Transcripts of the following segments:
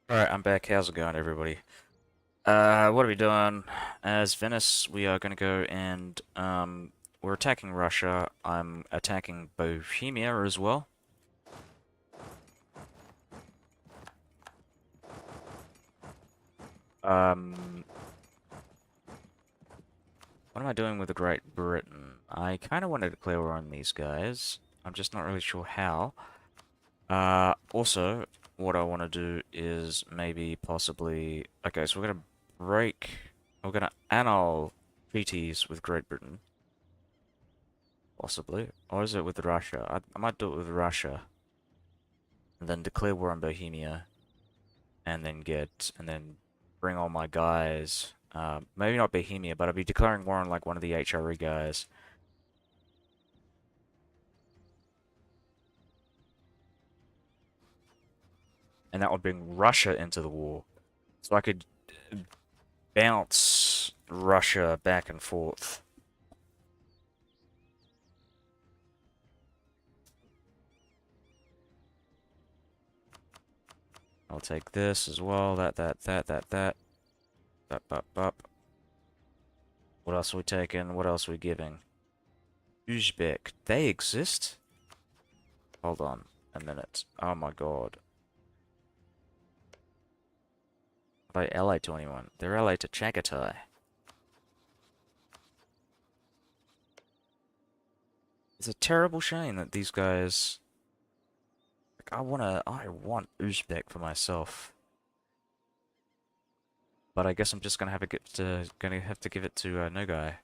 Alright, I'm back. How's it going, everybody? What are we doing? As Venice, we are gonna go and, we're attacking Russia. I'm attacking Bohemia as well. Um, what am I doing with the Great Britain? I kind of want to declare war on these guys. I'm just not really sure how. Also, what I want to do is maybe possibly... Okay, so we're gonna break... We're gonna annul treaties with Great Britain. Possibly. Or is it with Russia? I might do it with Russia. And then declare war on Bohemia. And then bring all my guys. Maybe not Bohemia, but I'll be declaring war on like one of the HRE guys. And that would bring Russia into the war. So I could bounce Russia back and forth. I'll take this as well. That. Up. What else are we taking? What else are we giving? Uzbek. They exist? Hold on a minute. Oh my god. Are they allied to anyone? They're allied to Chagatai. It's a terrible shame that these guys... Like, I want Uzbek for myself. But I guess I'm just gonna have to give it to Nogai.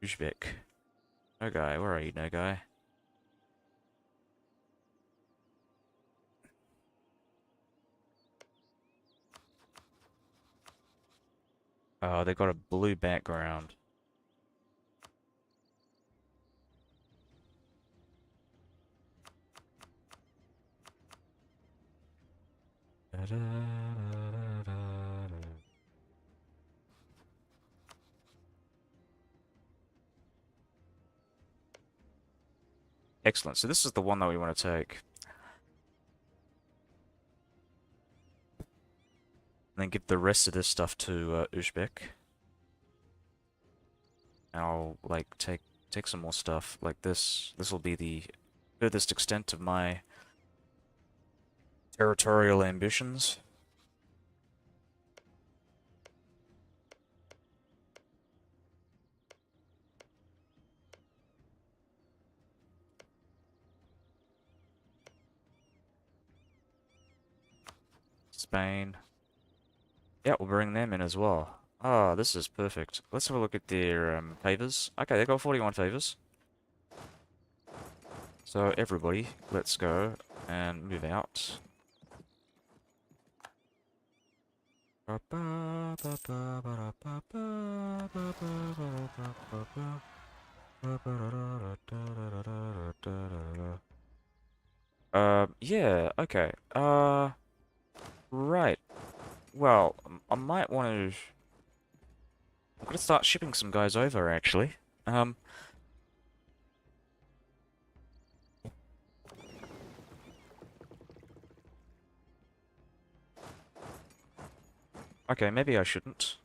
Uzbek. Nogai, where are you, Nogai? Oh, they got a blue background. Excellent. So this is the one that we want to take. And then give the rest of this stuff to Uzbek. And I'll like take some more stuff like this. This will be the furthest extent of my territorial ambitions. Spain. Yeah, we'll bring them in as well. Ah, this is perfect. Let's have a look at their favors. Okay, they got 41 favors. So everybody, let's go and move out. Yeah, okay. Right. Well, I might want to... I'm gonna start shipping some guys over, actually. Um, okay, maybe I shouldn't.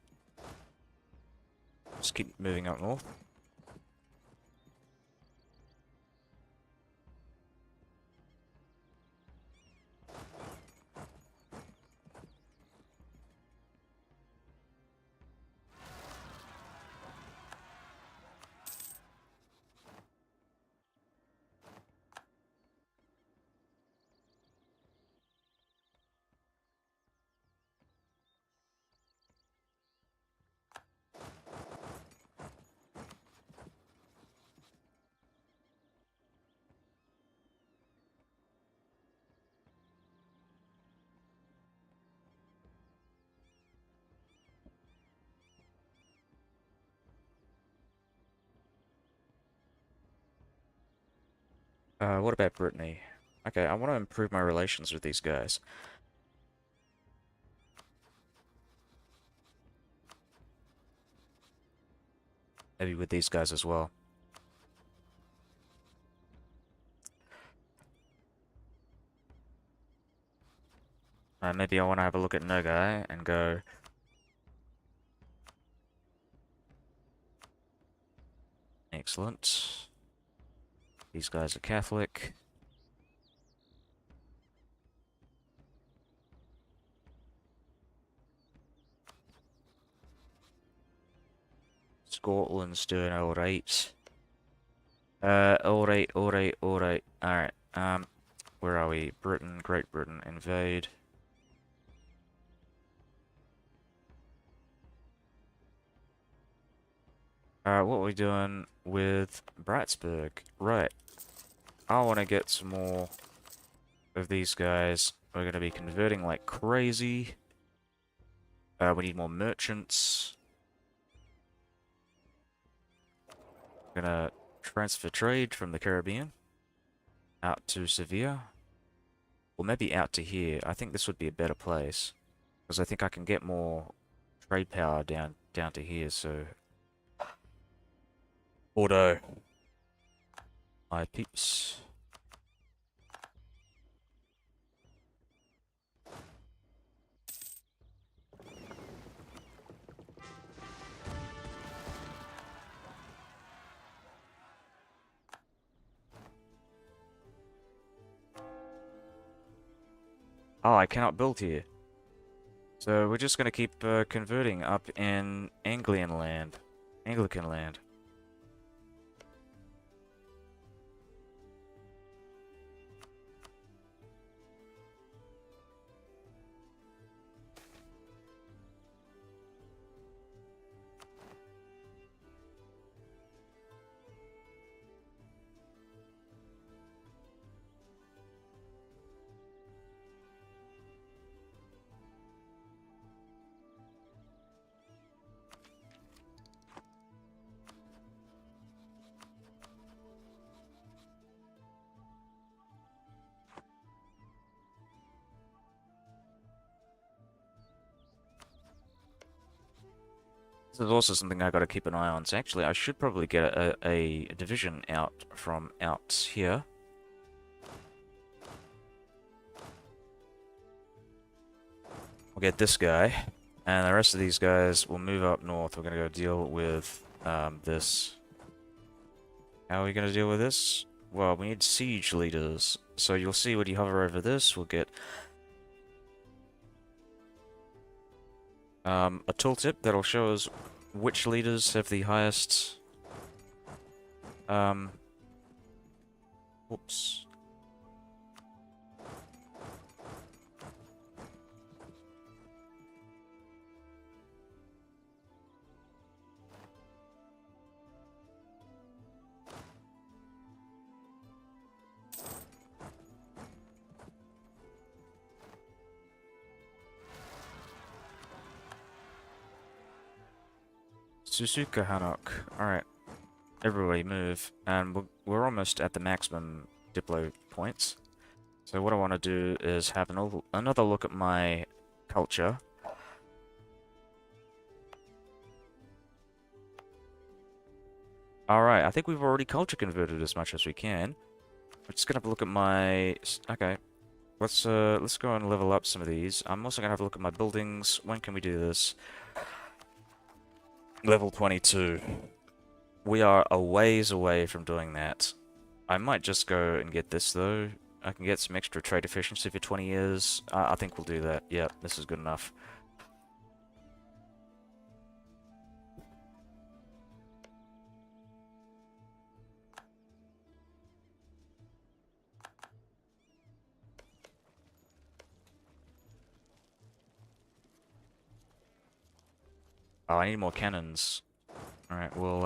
Just keep moving up north. What about Brittany? Okay, I want to improve my relations with these guys. Maybe with these guys as well. maybe I want to have a look at Nogai and go... Excellent. These guys are Catholic. Scotland's doing alright. Alright. Alright, where are we? Britain, Great Britain, invade. What are we doing with Bratsburg? Right. I want to get some more of these guys. We're going to be converting like crazy. We need more merchants. Gonna transfer trade from the Caribbean out to Sevilla. Or maybe out to here. I think this would be a better place. Because I think I can get more trade power down to here, so... Auto. My peeps. Oh, I cannot build here. So we're just gonna keep converting up in Anglican land. This is also something I gotta keep an eye on. So actually, I should probably get a division out from out here. We'll get this guy, and the rest of these guys will move up north. We're gonna go deal with this. How are we gonna deal with this? Well, we need siege leaders. So you'll see when you hover over this, we'll get a tooltip that'll show us which leaders have the highest... Whoops. Suzuka Hanok. Alright. Everybody move. And we're almost at the maximum Diplo points. So what I want to do is have another look at my culture. Alright, I think we've already culture converted as much as we can. We're just gonna have a look at my... Okay. Let's go and level up some of these. I'm also gonna have a look at my buildings. When can we do this? Level 22. We are a ways away from doing that. I might just go and get this, though. I can get some extra trade efficiency for 20 years. I think we'll do that. Yeah, this is good enough. Oh, I need more cannons. Alright, we'll,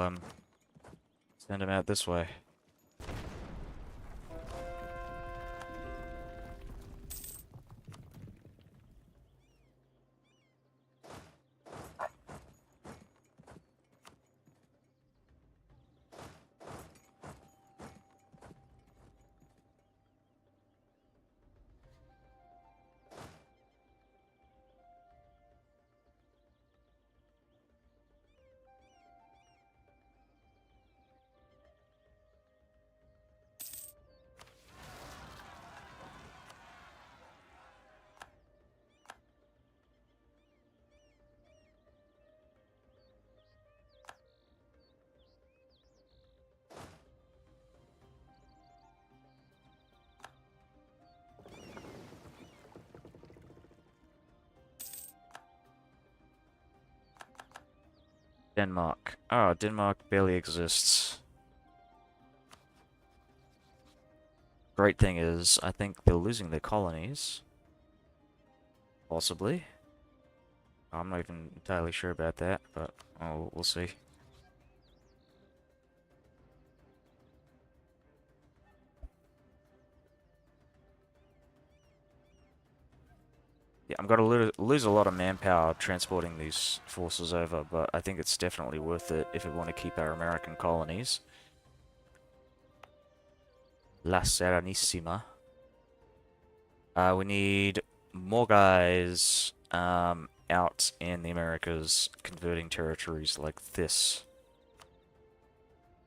send them out this way. Denmark. Oh, Denmark barely exists. Great thing is, I think they're losing their colonies. Possibly. I'm not even entirely sure about that, but oh, we'll see. Yeah, I'm gonna lose a lot of manpower transporting these forces over, but I think it's definitely worth it if we want to keep our American colonies. La Serenissima. We need more guys out in the Americas converting territories like this.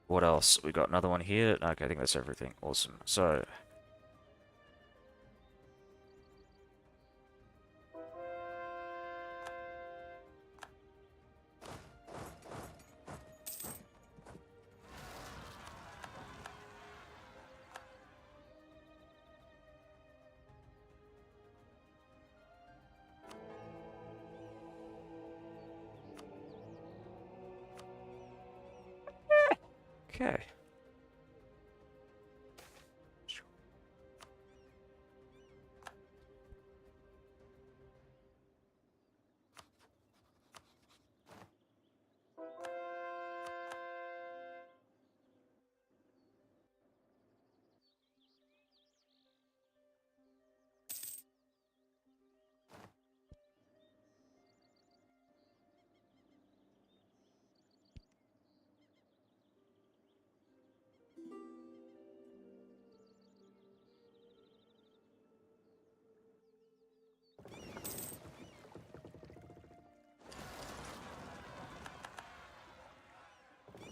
What else? We got another one here. Okay, I think that's everything. Awesome. So, okay.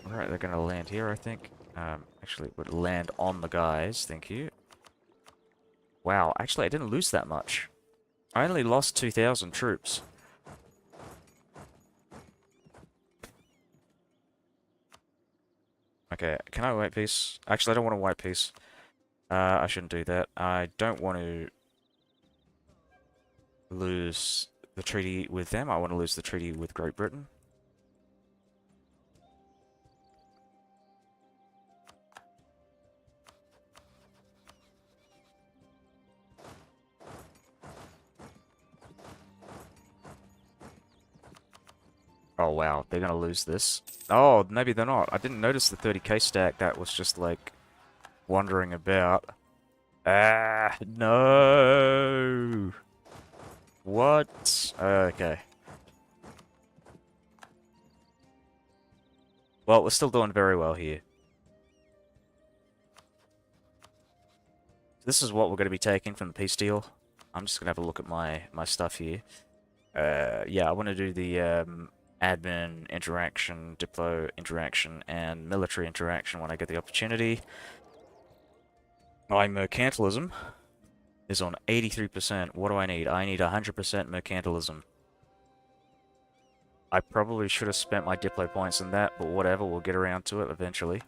Alright, they're gonna land here, I think. Actually, it would land on the guys, thank you. Wow, actually, I didn't lose that much. I only lost 2,000 troops. Okay, can I white peace? Actually, I don't want to white peace. I shouldn't do that. I don't want to lose the treaty with them. I want to lose the treaty with Great Britain. Oh wow, they're gonna lose this. Oh, maybe they're not. I didn't notice the 30k stack that was just like wandering about. Ah, no. What? Okay. Well, we're still doing very well here. This is what we're going to be taking from the peace deal. I'm just going to have a look at my stuff here. Yeah, I want to do the admin interaction, diplo interaction, and military interaction when I get the opportunity. My mercantilism is on 83%. What do I need? I need 100% mercantilism. I probably should have spent my diplo points on that, but whatever, we'll get around to it eventually.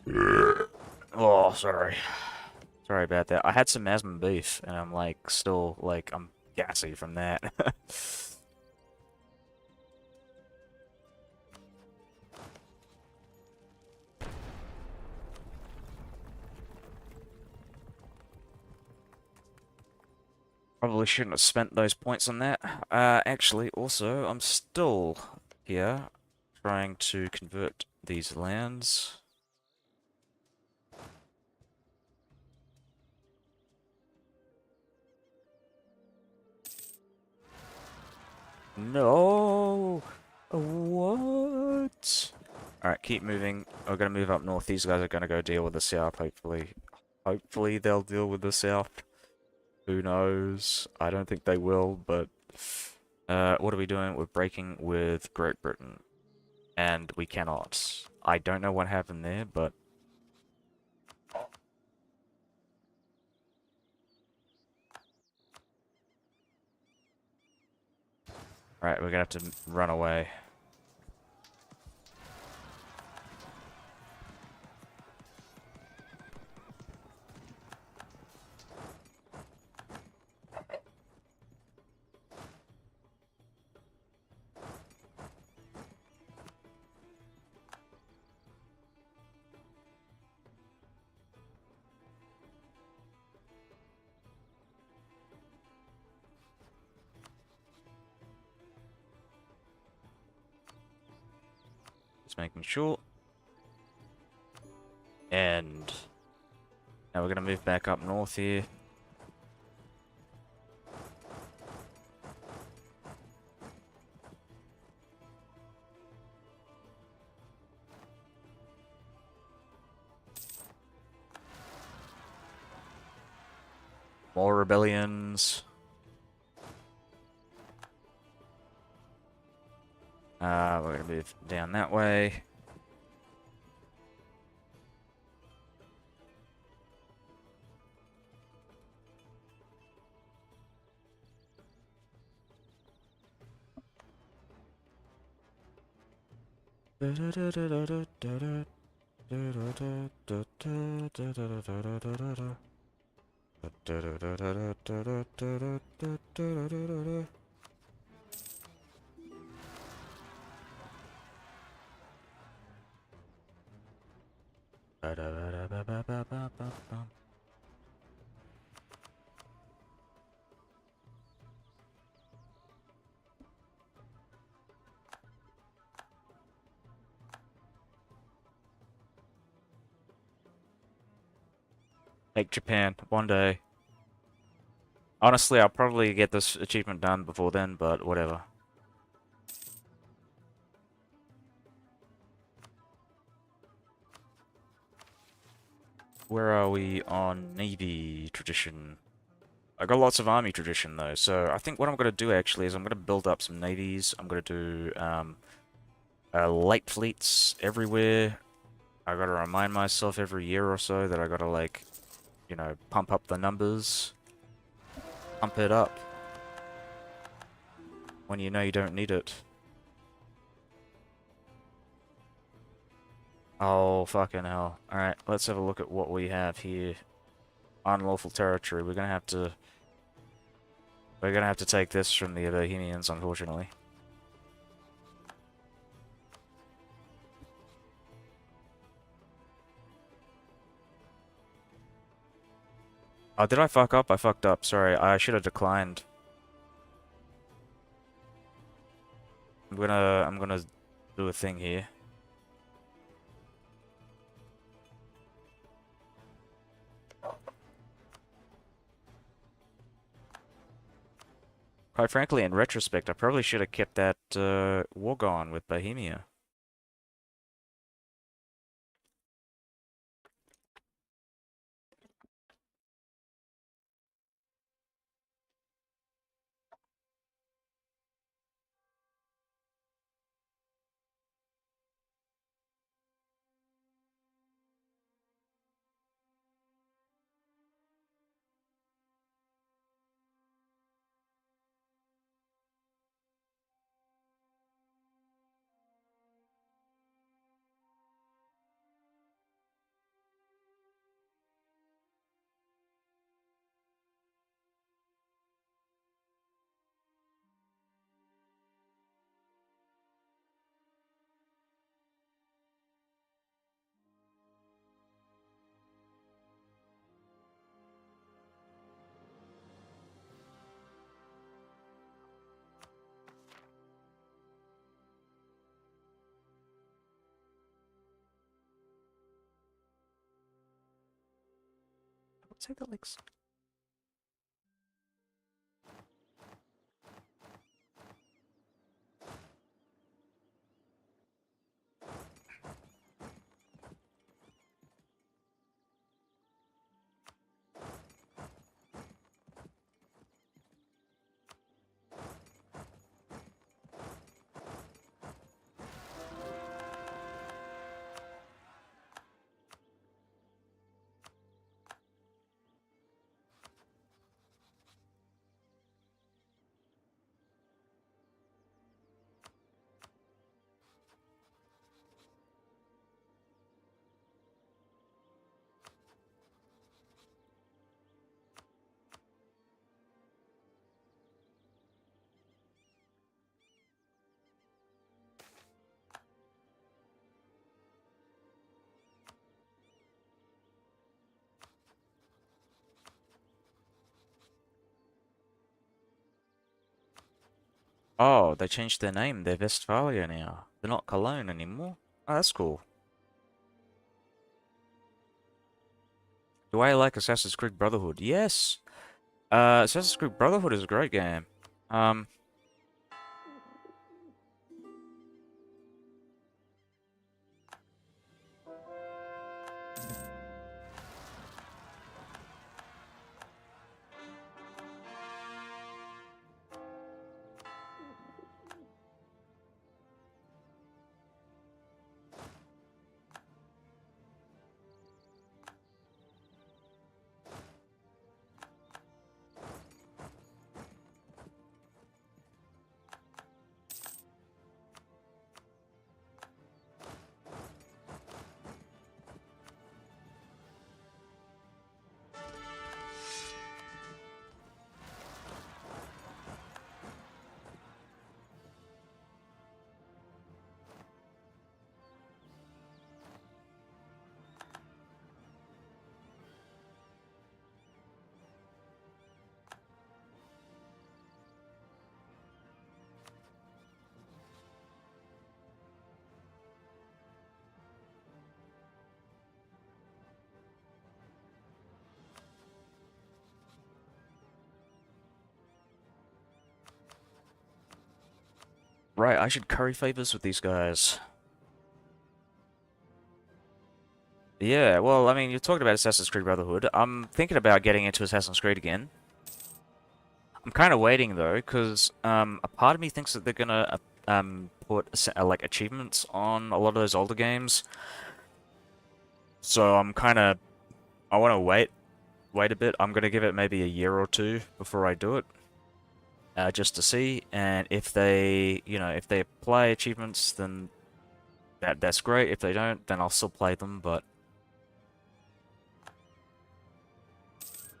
Oh, sorry. Sorry about that. I had some asthma beef, and I'm like, still, like, I'm gassy from that. Probably shouldn't have spent those points on that. Actually, also, I'm still here trying to convert these lands. No! What? Alright, keep moving. We're gonna move up north. These guys are gonna go deal with the south, hopefully. Hopefully they'll deal with the south. Who knows? I don't think they will, but... what are we doing? We're breaking with Great Britain. And we cannot. I don't know what happened there, but... Alright, we're gonna have to run away. Just making sure. And now we're gonna move back up north here. More rebellions. We're gonna move down that way. Take Japan one day. Honestly, I'll probably get this achievement done before then, but whatever. Where are we on Navy tradition? I got lots of Army tradition though, so I think what I'm gonna do actually is I'm gonna build up some navies. I'm gonna do light fleets everywhere. I gotta remind myself every year or so that I gotta, like, you know, pump up the numbers. Pump it up. When you know you don't need it. Oh, fucking hell. Alright, let's have a look at what we have here. Unlawful territory. We're gonna have to take this from the Bohemians, unfortunately. Oh, did I fuck up? I fucked up. Sorry, I should have declined. I'm gonna do a thing here. Quite frankly, in retrospect, I probably should have kept that war going with Bohemia. Let's take the links. Oh, they changed their name. They're Westphalia now. They're not Cologne anymore. Oh, that's cool. Do I like Assassin's Creed Brotherhood? Yes. Assassin's Creed Brotherhood is a great game. Um, right, I should curry favors with these guys. Yeah, well, I mean, you talked about Assassin's Creed Brotherhood. I'm thinking about getting into Assassin's Creed again. I'm kind of waiting though, because a part of me thinks that they're gonna put like achievements on a lot of those older games. So I want to wait a bit. I'm gonna give it maybe a year or two before I do it, just to see. And if they, if they apply achievements, then that's great. If they don't, then I'll still play them. But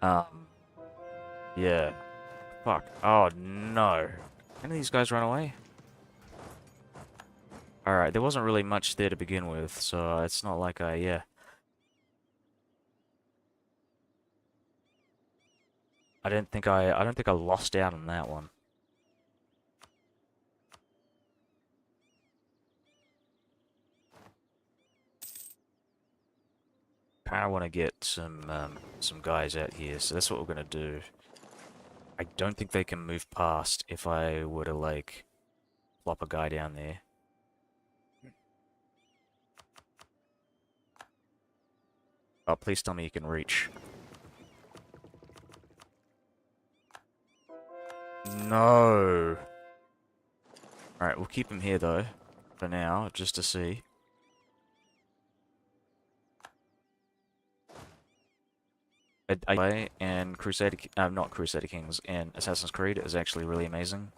um, yeah, fuck. Oh no, can these guys run away? Alright, there wasn't really much there to begin with, so it's not like yeah. I don't think I lost out on that one. Kinda wanna get some guys out here, so that's what we're gonna do. I don't think they can move past if I were to like plop a guy down there. Oh, please tell me you can reach. No. Alright, we'll keep him here though, for now, just to see. And not Crusader Kings, and Assassin's Creed is actually really amazing.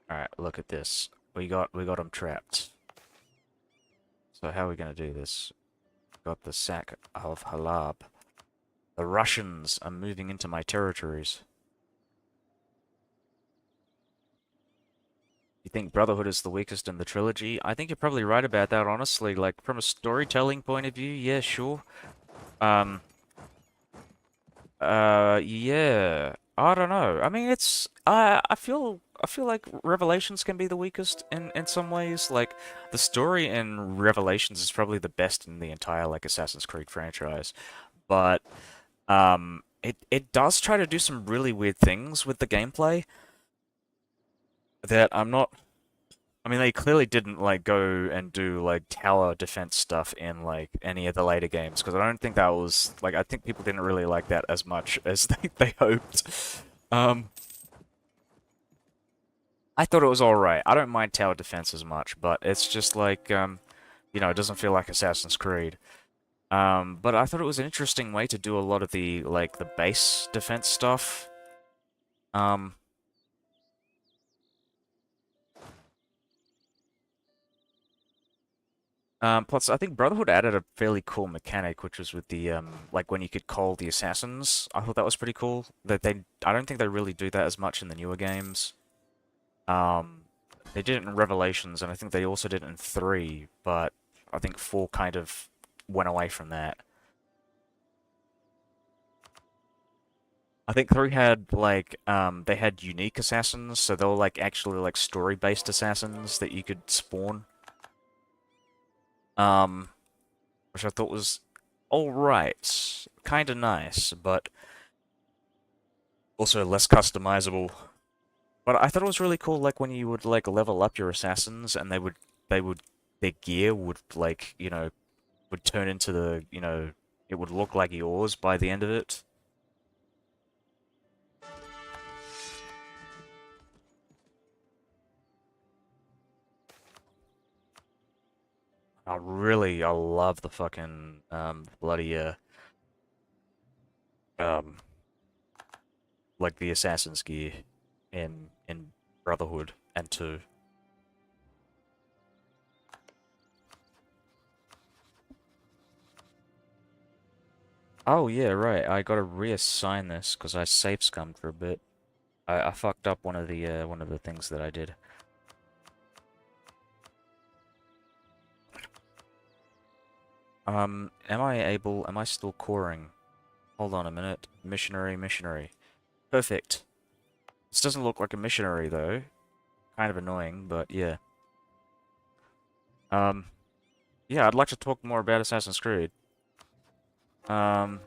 Alright, look at this. We got them trapped. So how are we gonna do this? Got the sack of Halab. The Russians are moving into my territories. You think Brotherhood is the weakest in the trilogy? I think you're probably right about that, honestly. Like, from a storytelling point of view, yeah, sure. Um, yeah. I don't know. I mean, I feel like Revelations can be the weakest in some ways. Like, the story in Revelations is probably the best in the entire, like, Assassin's Creed franchise. But, it does try to do some really weird things with the gameplay that I'm not I mean, they clearly didn't like go and do like tower defense stuff in like any of the later games because I don't think that was like I think people didn't really like that as much as they hoped. Um, I thought it was all right. I don't mind tower defense as much, but it's just like you know, it doesn't feel like Assassin's Creed. But I thought it was an interesting way to do a lot of the like the base defense stuff. Um, Plus, I think Brotherhood added a fairly cool mechanic, which was with the like when you could call the assassins. I thought that was pretty cool. I don't think they really do that as much in the newer games. Um, they did it in Revelations, and I think they also did it in 3, but I think 4 kind of went away from that. I think 3 had like they had unique assassins, so they were like actually like story-based assassins that you could spawn. Um, which I thought was alright, kind of nice, but also less customizable. But I thought it was really cool, like when you would like level up your assassins, and their gear would like would turn into it would look like yours by the end of it. I love the fucking bloody um like the assassin's gear in Brotherhood and 2. Oh yeah, right. I gotta reassign this because I safe scummed for a bit. I fucked up one of the things that I did. Am I still coring? Hold on a minute. Missionary, missionary. Perfect. This doesn't look like a missionary though. Kind of annoying, but yeah. Um, yeah, I'd like to talk more about Assassin's Creed. Um,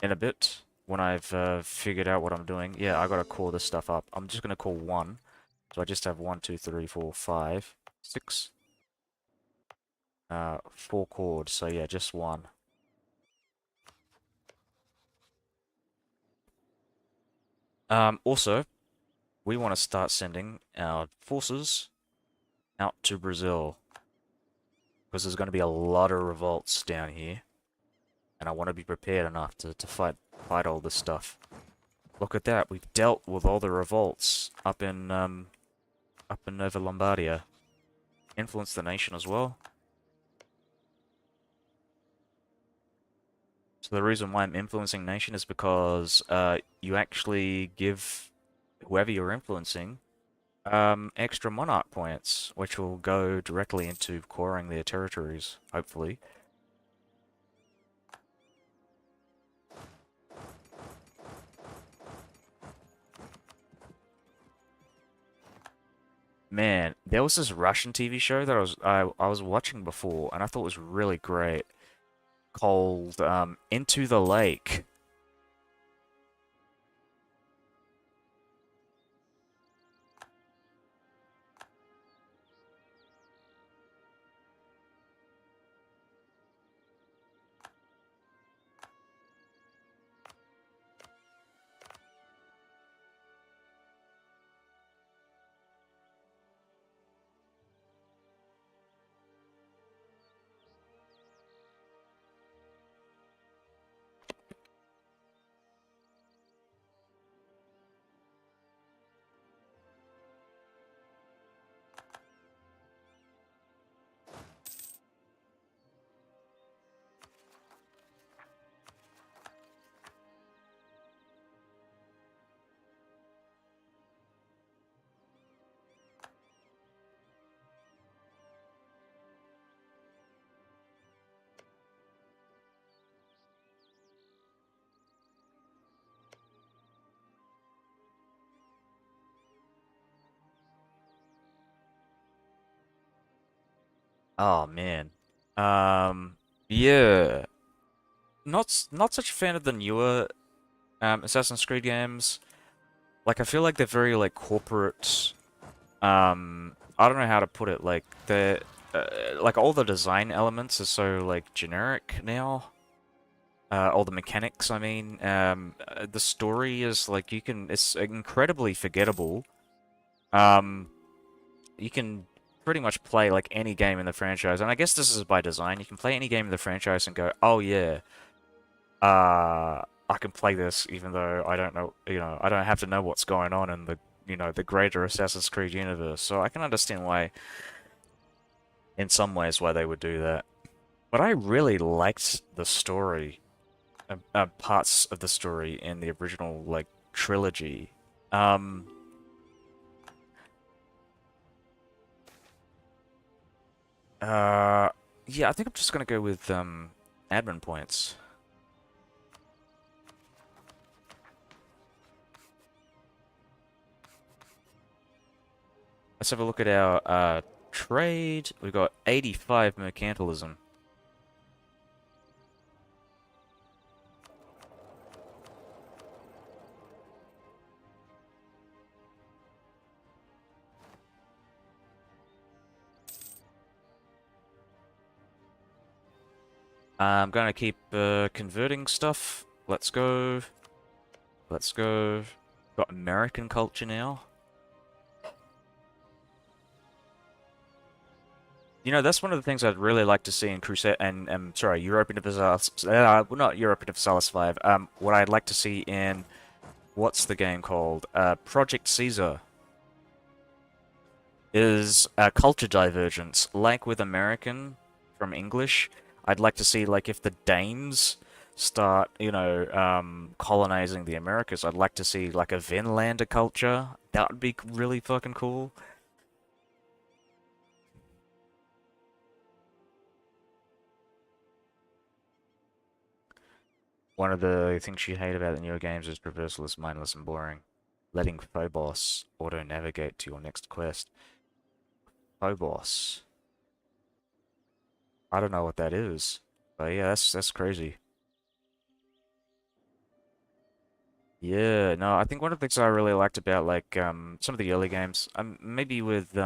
in a bit, when I've figured out what I'm doing. Yeah, I gotta call this stuff up. I'm just gonna call 1. So I just have 1, 2, 3, 4, 5, 6. 4 chords, so yeah, just 1. Also, we want to start sending our forces out to Brazil. Because there's going to be a lot of revolts down here. And I want to be prepared enough to fight all this stuff. Look at that, we've dealt with all the revolts up in Nova Lombardia. Influence the nation as well. So the reason why I'm influencing nation is because you actually give whoever you're influencing extra monarch points, which will go directly into coring their territories, hopefully. Man, there was this Russian TV show that I was watching before, and I thought was really great, called Into the Lake. Oh man. Um, yeah. Not such a fan of the newer Assassin's Creed games. Like I feel like they're very like corporate. I don't know how to put it. Like like all the design elements are so like generic now. All the mechanics, I mean, the story is like it's incredibly forgettable. Um, you can pretty much play like any game in the franchise, and I guess this is by design. You can play any game in the franchise and go, oh yeah, I can play this even though I don't know, I don't have to know what's going on in the greater Assassin's Creed universe. So I can understand why, in some ways, why they would do that. But I really liked the story, parts of the story in the original like trilogy. Um, uh, yeah, I think I'm just gonna go with admin points. Let's have a look at our trade. We've got 85 mercantilism. I'm gonna keep converting stuff. Let's go. Let's go. Got American culture now. That's one of the things I'd really like to see in Crusade and sorry, Europe Universalis. Well, not Europe Universalis 5. What I'd like to see in what's the game called? Project Caesar is a culture divergence, like with American from English. I'd like to see like if the Danes start, colonizing the Americas. I'd like to see like a Vinlander culture. That would be really fucking cool. One of the things you hate about the newer games is traversal is mindless and boring. Letting Phobos auto-navigate to your next quest. Phobos. I don't know what that is. But yeah, that's crazy. Yeah, no, I think one of the things I really liked about like some of the early games, maybe with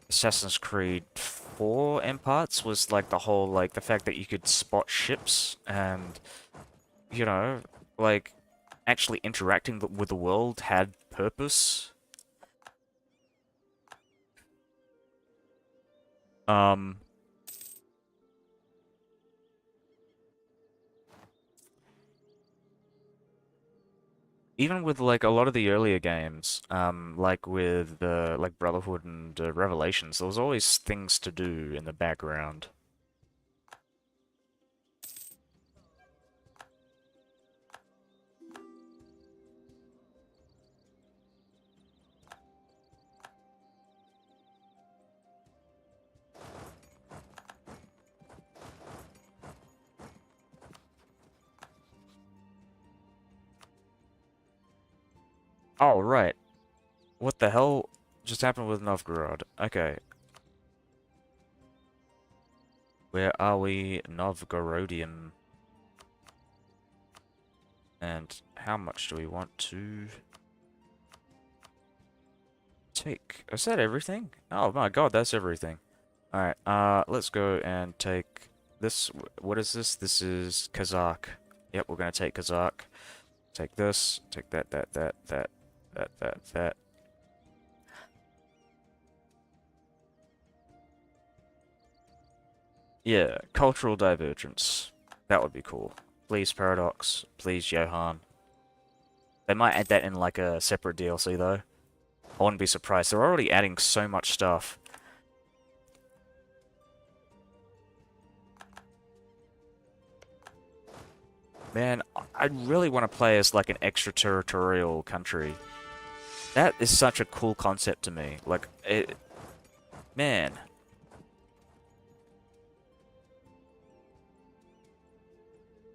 Assassin's Creed 4 and parts was like the whole like the fact that you could spot ships and you know, like actually interacting with the world had purpose. Um, Even with like a lot of the earlier games, like with like Brotherhood and Revelations, there was always things to do in the background. Oh, right. What the hell just happened with Novgorod? Okay, where are we, Novgorodium? And how much do we want to take? Is that everything? Oh my god, that's everything. Alright, let's go and take this. What is this? This is Kazakh. Yep, we're gonna take Kazakh. Take this, take that. Yeah, cultural divergence. That would be cool. Please, Paradox. Please, Johan. They might add that in like a separate DLC though. I wouldn't be surprised. They're already adding so much stuff. Man, I really want to play as like an extraterritorial country. That is such a cool concept to me. Like, man.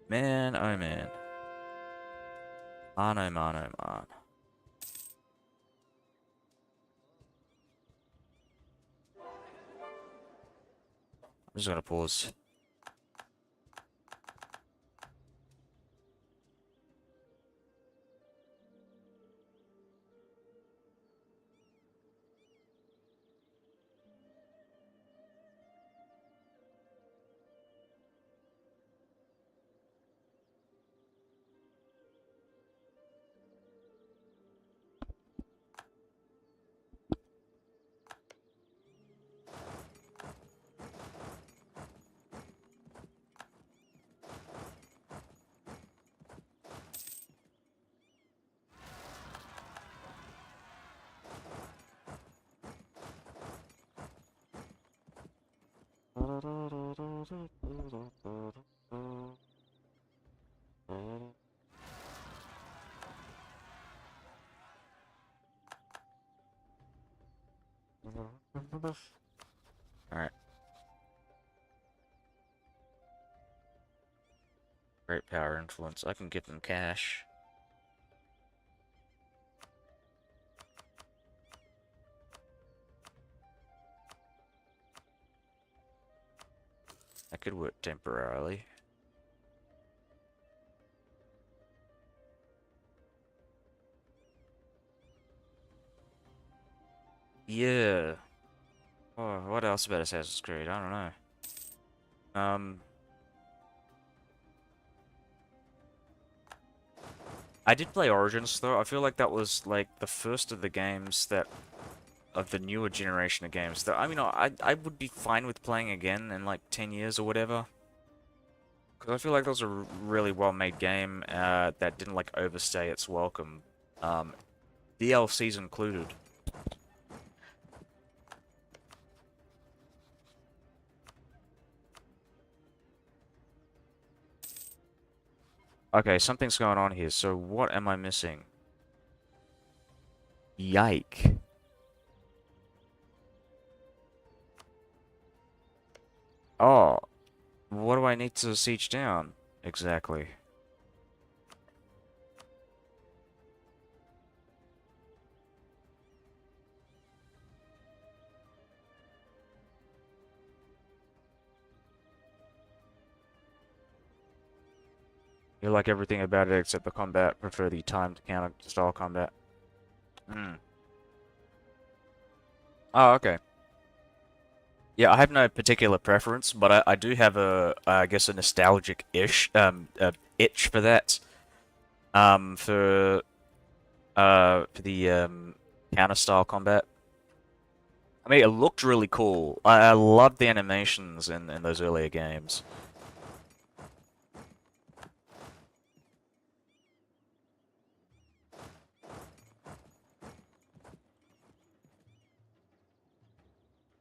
Man, oh man. Man, oh man, oh man. I'm just gonna pause. Alright. Great power influence. I can give them cash. That could work temporarily. Yeah. Oh, what else about Assassin's Creed? I don't know. I did play Origins though. I feel like that was like the first of the games that of the newer generation of games that I mean I would be fine with playing again in like 10 years or whatever. Because I feel like that was a really well-made game that didn't like overstay its welcome. DLCs included. Okay, something's going on here. So what am I missing? Yike. Oh, what do I need to siege down exactly? You like everything about it except the combat. Prefer the timed counter style combat. Hmm. Oh, okay. Yeah, I have no particular preference, but I do have I guess a nostalgic-ish itch for that. For the counter style combat. I mean, it looked really cool. I loved the animations in those earlier games.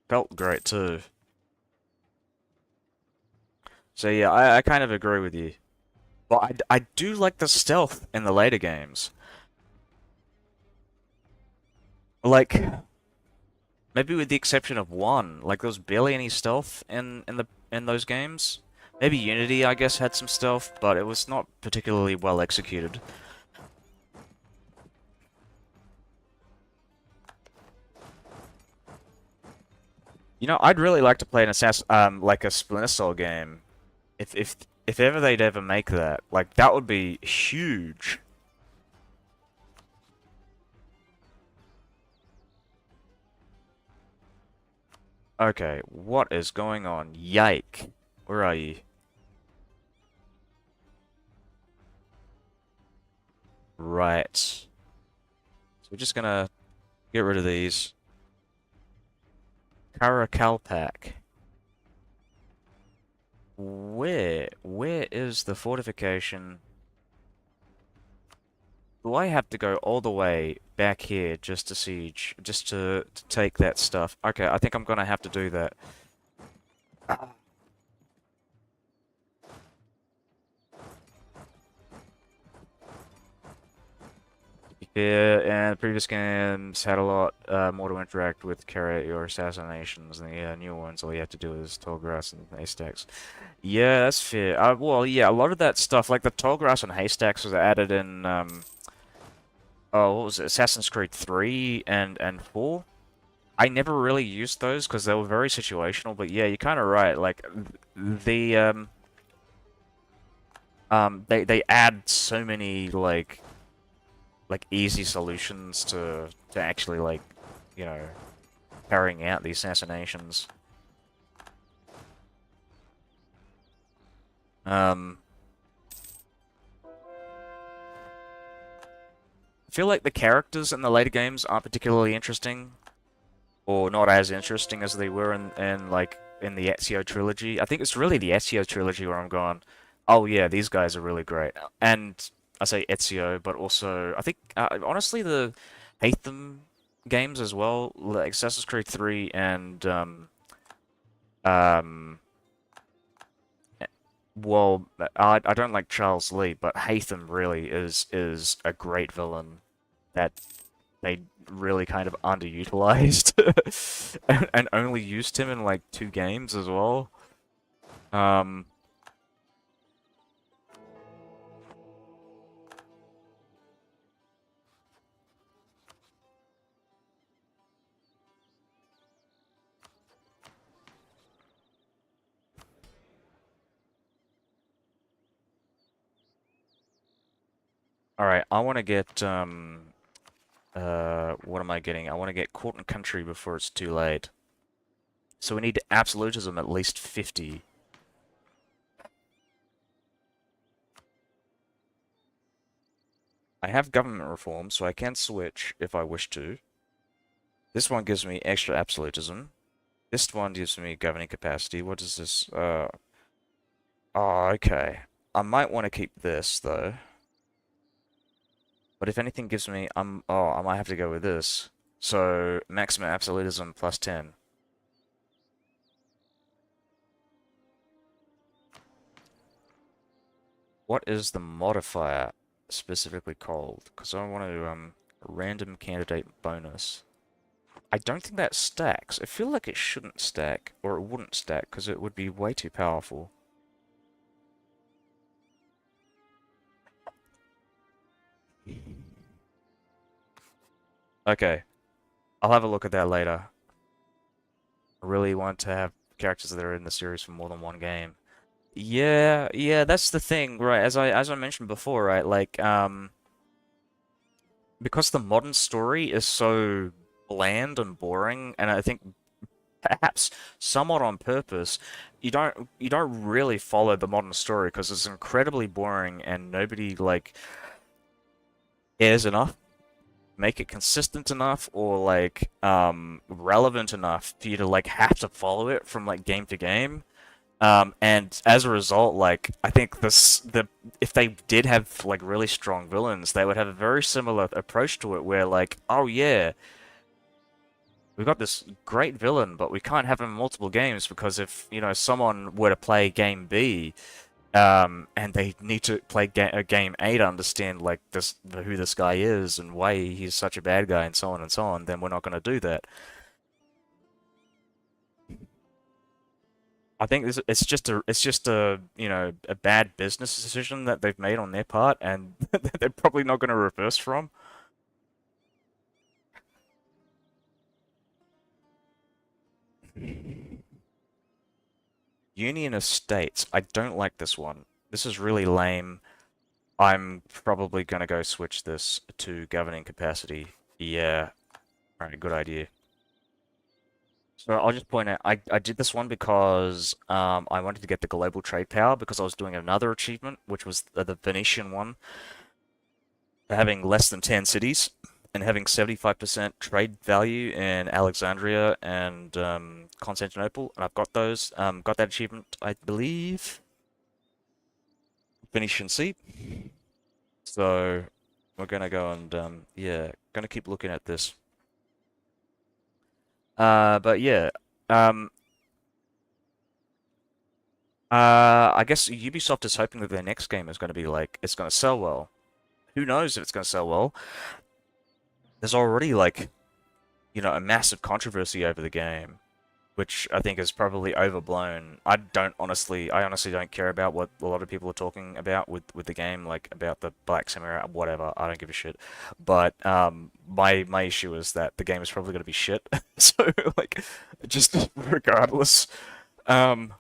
Felt great too. So yeah, I kind of agree with you. But I do like the stealth in the later games. Like, maybe with the exception of one, like there was barely any stealth in those games. Maybe Unity, I guess, had some stealth, but it was not particularly well executed. You know, I'd really like to play an like a Splinter Cell game. If ever they'd ever make that, like that would be huge. Okay, what is going on? Yike. Where are you? Right. So we're just gonna get rid of these. Karakalpak. Where is the fortification? Do I have to go all the way back here just to siege, just to take that stuff? Okay, I think I'm gonna have to do that. Yeah, and previous games had a lot more to interact with carry out your assassinations, and the new ones, all you have to do is tall grass and haystacks. Yeah, that's fair. Well, yeah, a lot of that stuff, like the tall grass and haystacks, was added in oh, what was it, Assassin's Creed 3 and 4. I never really used those because they were very situational, but yeah, you're kind of right. Like the they add so many like easy solutions to actually like, you know, carrying out the assassinations. Um, I feel like the characters in the later games aren't particularly interesting, or not as interesting as they were in like in the Ezio trilogy. I think it's really the Ezio trilogy where I'm going, oh yeah, these guys are really great. And I say Ezio, but also I think honestly the Hatham games as well, like Assassin's Creed 3 and Um, well, I don't like Charles Lee, but Haytham really is a great villain that they really kind of underutilized and only used him in like 2 games as well. Um, all right, I want to get what am I getting? I want to get Court and Country before it's too late. So we need absolutism at least 50. I have government reform, so I can switch if I wish to. This one gives me extra absolutism. This one gives me governing capacity. What is this? Oh, okay. I might want to keep this, though. But if anything gives me, oh, I might have to go with this. So, maximum absolutism plus 10. What is the modifier specifically called? Because I want to, random candidate bonus. I don't think that stacks. I feel like it shouldn't stack, or it wouldn't stack, because it would be way too powerful. Okay, I'll have a look at that later. I really want to have characters that are in the series for more than one game. Yeah, yeah, that's the thing, right? As I mentioned before, right? Like, because the modern story is so bland and boring, and I think perhaps somewhat on purpose, you don't really follow the modern story because it's incredibly boring and nobody like cares enough, make it consistent enough or like relevant enough for you to like have to follow it from like game to game. And as a result, like I think the if they did have like really strong villains, they would have a very similar approach to it, where like, oh yeah, we've got this great villain, but we can't have him in multiple games because if someone were to play game B, and they need to play game A to understand like who this guy is and why he's such a bad guy and so on, then we're not going to do that. I think it's just a a bad business decision that they've made on their part, and they're probably not going to reverse from. Union of States. I don't like this one. This is really lame. I'm probably going to go switch this to governing capacity. Yeah, alright, good idea. So I'll just point out, I did this one because I wanted to get the global trade power because I was doing another achievement, which was the Venetian one, having less than 10 cities and having 75% trade value in Alexandria and Constantinople, and I've got those. Got that achievement, I believe. Venetian Sea. So we're gonna go and yeah, gonna keep looking at this. But yeah, um, I guess Ubisoft is hoping that their next game is going to be like it's going to sell well. Who knows if it's going to sell well? There's already like a massive controversy over the game, which I think is probably overblown. I honestly don't care about what a lot of people are talking about with the game, like about the Black Samurai, whatever. I don't give a shit. But my issue is that the game is probably going to be shit. So like, just regardless. Um,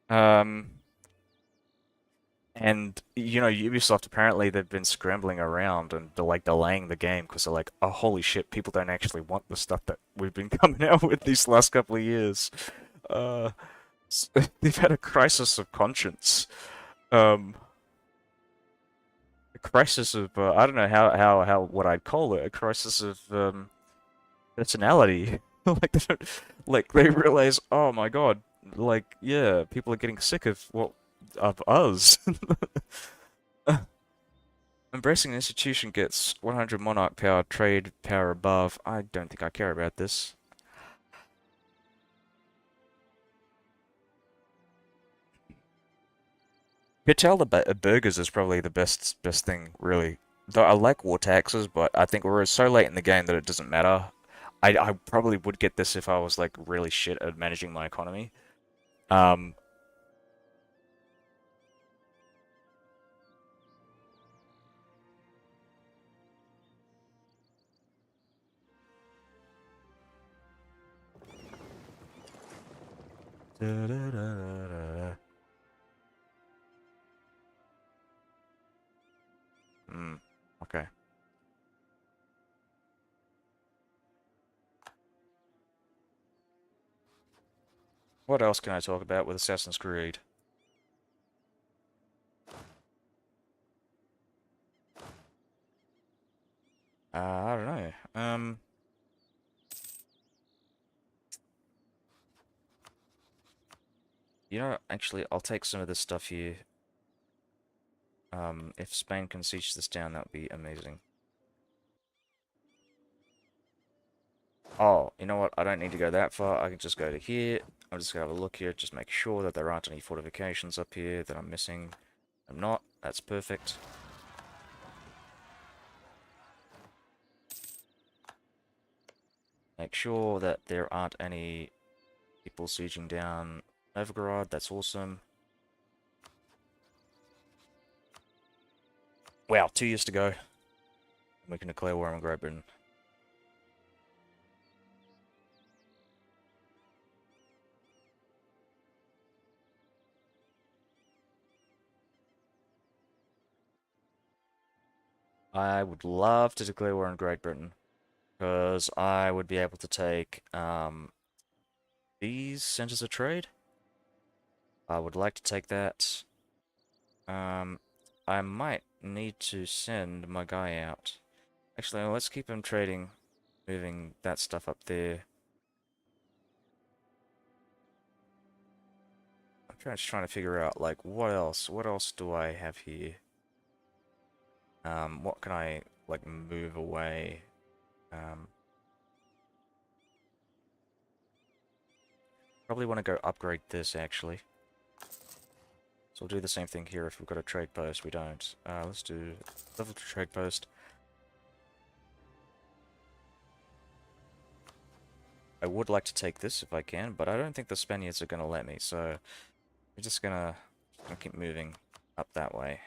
um, and Ubisoft apparently they've been scrambling around and they're like delaying the game because they're like, oh holy shit, people don't actually want the stuff that we've been coming out with these last couple of years. Uh, they've had a crisis of conscience. Um, a crisis of I don't know how what I'd call it. A crisis of personality. Like they don't, like they realize, oh my god, like yeah, people are getting sick of us. Embracing an institution gets 100 monarch power, trade power above. I don't think I care about this. Could tell the burgers is probably the best thing, really. Though I like war taxes, but I think we're so late in the game that it doesn't matter. I probably would get this if I was like really shit at managing my economy. Um, hmm, okay. What else can I talk about with Assassin's Creed? I don't know. You know, actually, I'll take some of this stuff here. If Spain can siege this down, that would be amazing. Oh, you know what? I don't need to go that far. I can just go to here. I'm just gonna have a look here, just make sure that there aren't any fortifications up here that I'm missing. I'm not. That's perfect. Make sure that there aren't any people sieging down Novgorod. That's awesome. Wow, 2 years to go. We can declare war on Great Britain. I would love to declare war on Great Britain, because I would be able to take these centers of trade. I would like to take that. Um, I might need to send my guy out. Actually, let's keep him trading, moving that stuff up there. I'm just trying to figure out, like, what else? What else do I have here? What can I, like, move away? Um, Probably want to go upgrade this, actually. So we'll do the same thing here if we've got a trade post. We don't. Let's do level 2 trade post. I would like to take this if I can, but I don't think the Spaniards are going to let me, so we're just gonna keep moving up that way.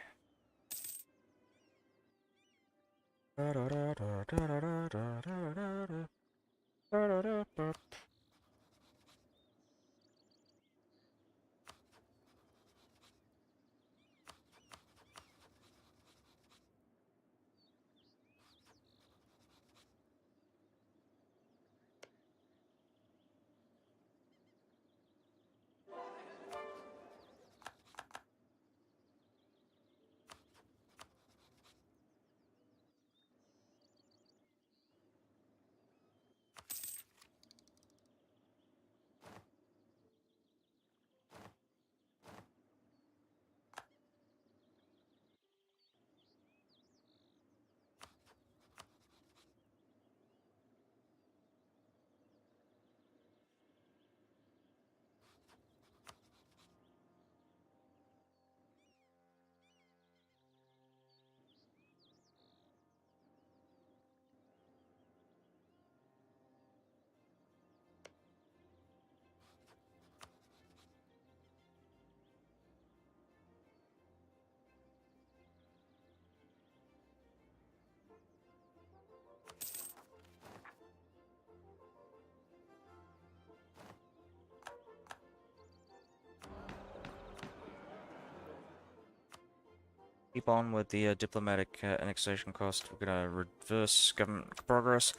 Keep on with the diplomatic annexation cost. We're gonna reverse government progress.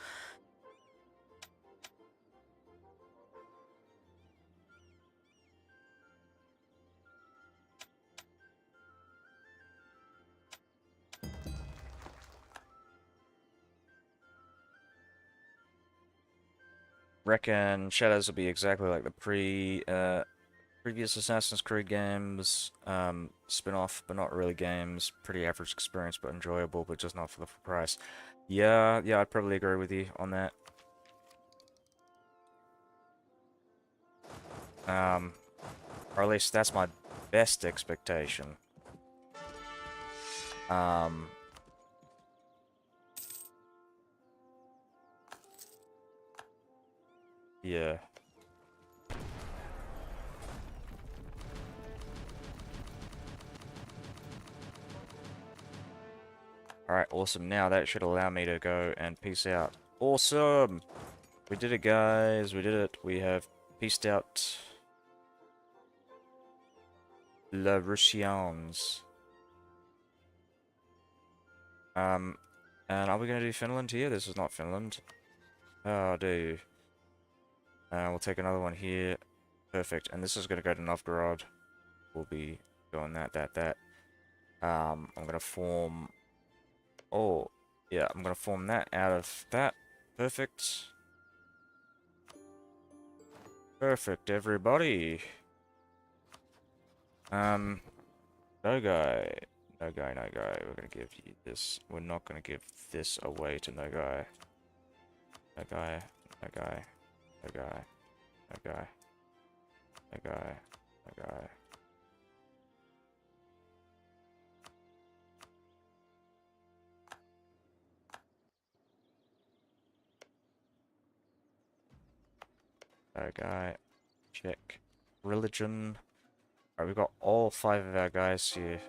Reckon Shadows will be exactly like the previous Assassin's Creed games. Spin-off, but not really games. Pretty average experience, but enjoyable, but just not for the full price. Yeah, I'd probably agree with you on that. Or at least that's my best expectation. Um, yeah. Alright, awesome. Now that should allow me to go and peace out. Awesome! We did it, guys. We did it. We have peaced out La Russians. Um, and are we going to do Finland here? This is not Finland. Oh, dude. We'll take another one here. Perfect. And this is going to go to Novgorod. We'll be going that. I'm going to form... Oh, yeah, I'm going to form that out of that. Perfect. Perfect, everybody. No guy. No guy, no guy. We're going to give you this. We're not going to give this away to no guy. No guy, no guy, no guy, no guy, no guy, no guy. No guy. Check. Religion. Alright, we've got all 5 of our guys here.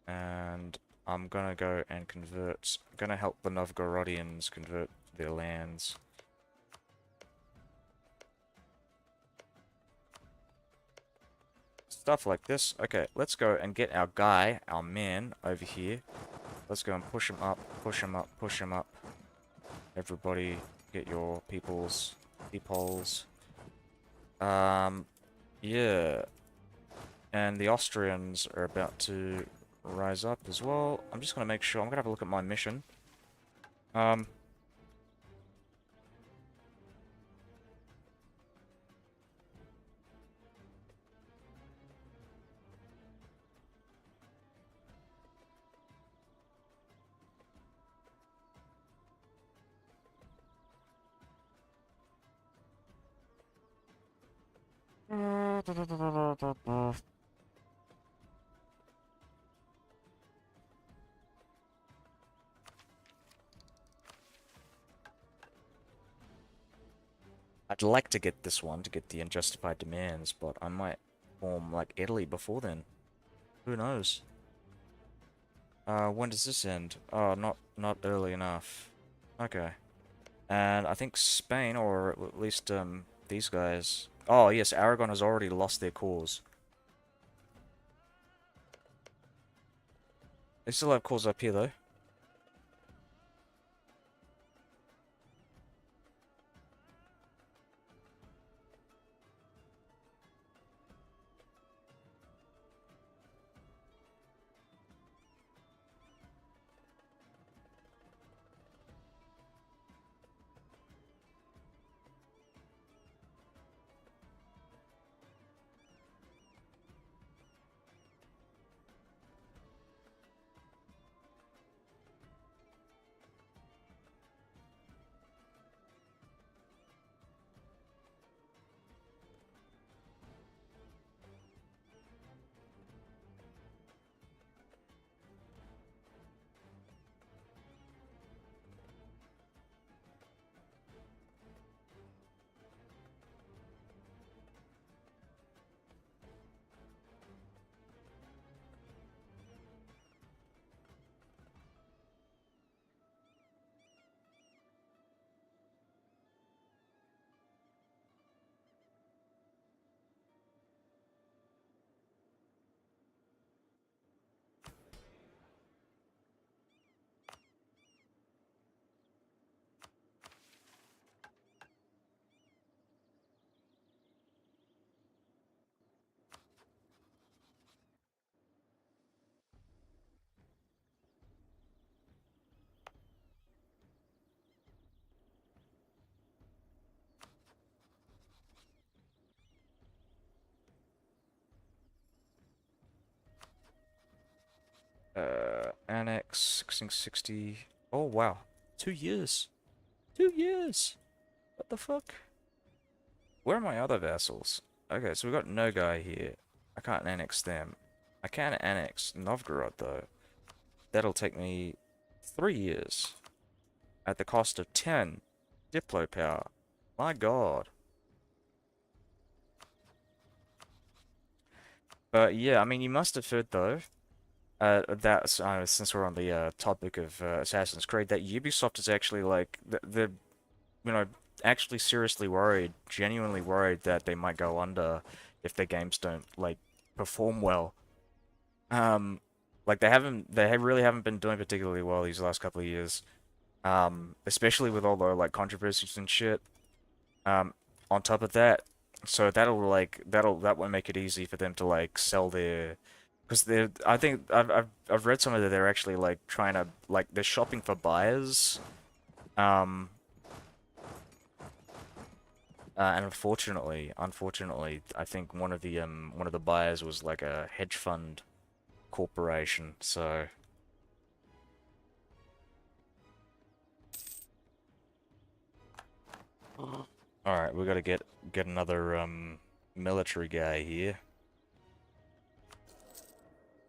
And I'm gonna go and convert. I'm gonna help the Novgorodians convert their lands. Stuff like this. Okay, let's go and get our guy, our man, over here. Let's go and push him up, push him up, push him up. Everybody, get your peoples. Yeah. And the Austrians are about to rise up as well. I'm just gonna make sure. I'm gonna have a look at my mission. I'd like to get this one to get the unjustified demands, but I might form like Italy before then. Who knows? When does this end? Oh, not early enough. Okay. And I think Spain, or at least these guys. Oh yes, Aragon has already lost their cause. They still have cause up here though. Annex 1660. Oh wow, 2 years. 2 years. What the fuck? Where are my other vassals? Okay, so we got no guy here. I can't annex them. I can annex Novgorod though. That'll take me 3 years at the cost of 10 Diplo power. My god. But yeah, I mean, you must have heard though, that's since we're on the topic of Assassin's Creed, that Ubisoft is actually like they're you know actually seriously worried, genuinely worried that they might go under if their games don't like perform well. Like they really haven't been doing particularly well these last couple of years. Especially with all the like controversies and shit. Um, on top of that, so that won't make it easy for them to like sell their, because they're I think I've read somewhere that they're actually like trying to like they're shopping for buyers. Um, and unfortunately, I think one of the buyers was like a hedge fund corporation. So all right, we gotta get another military guy here.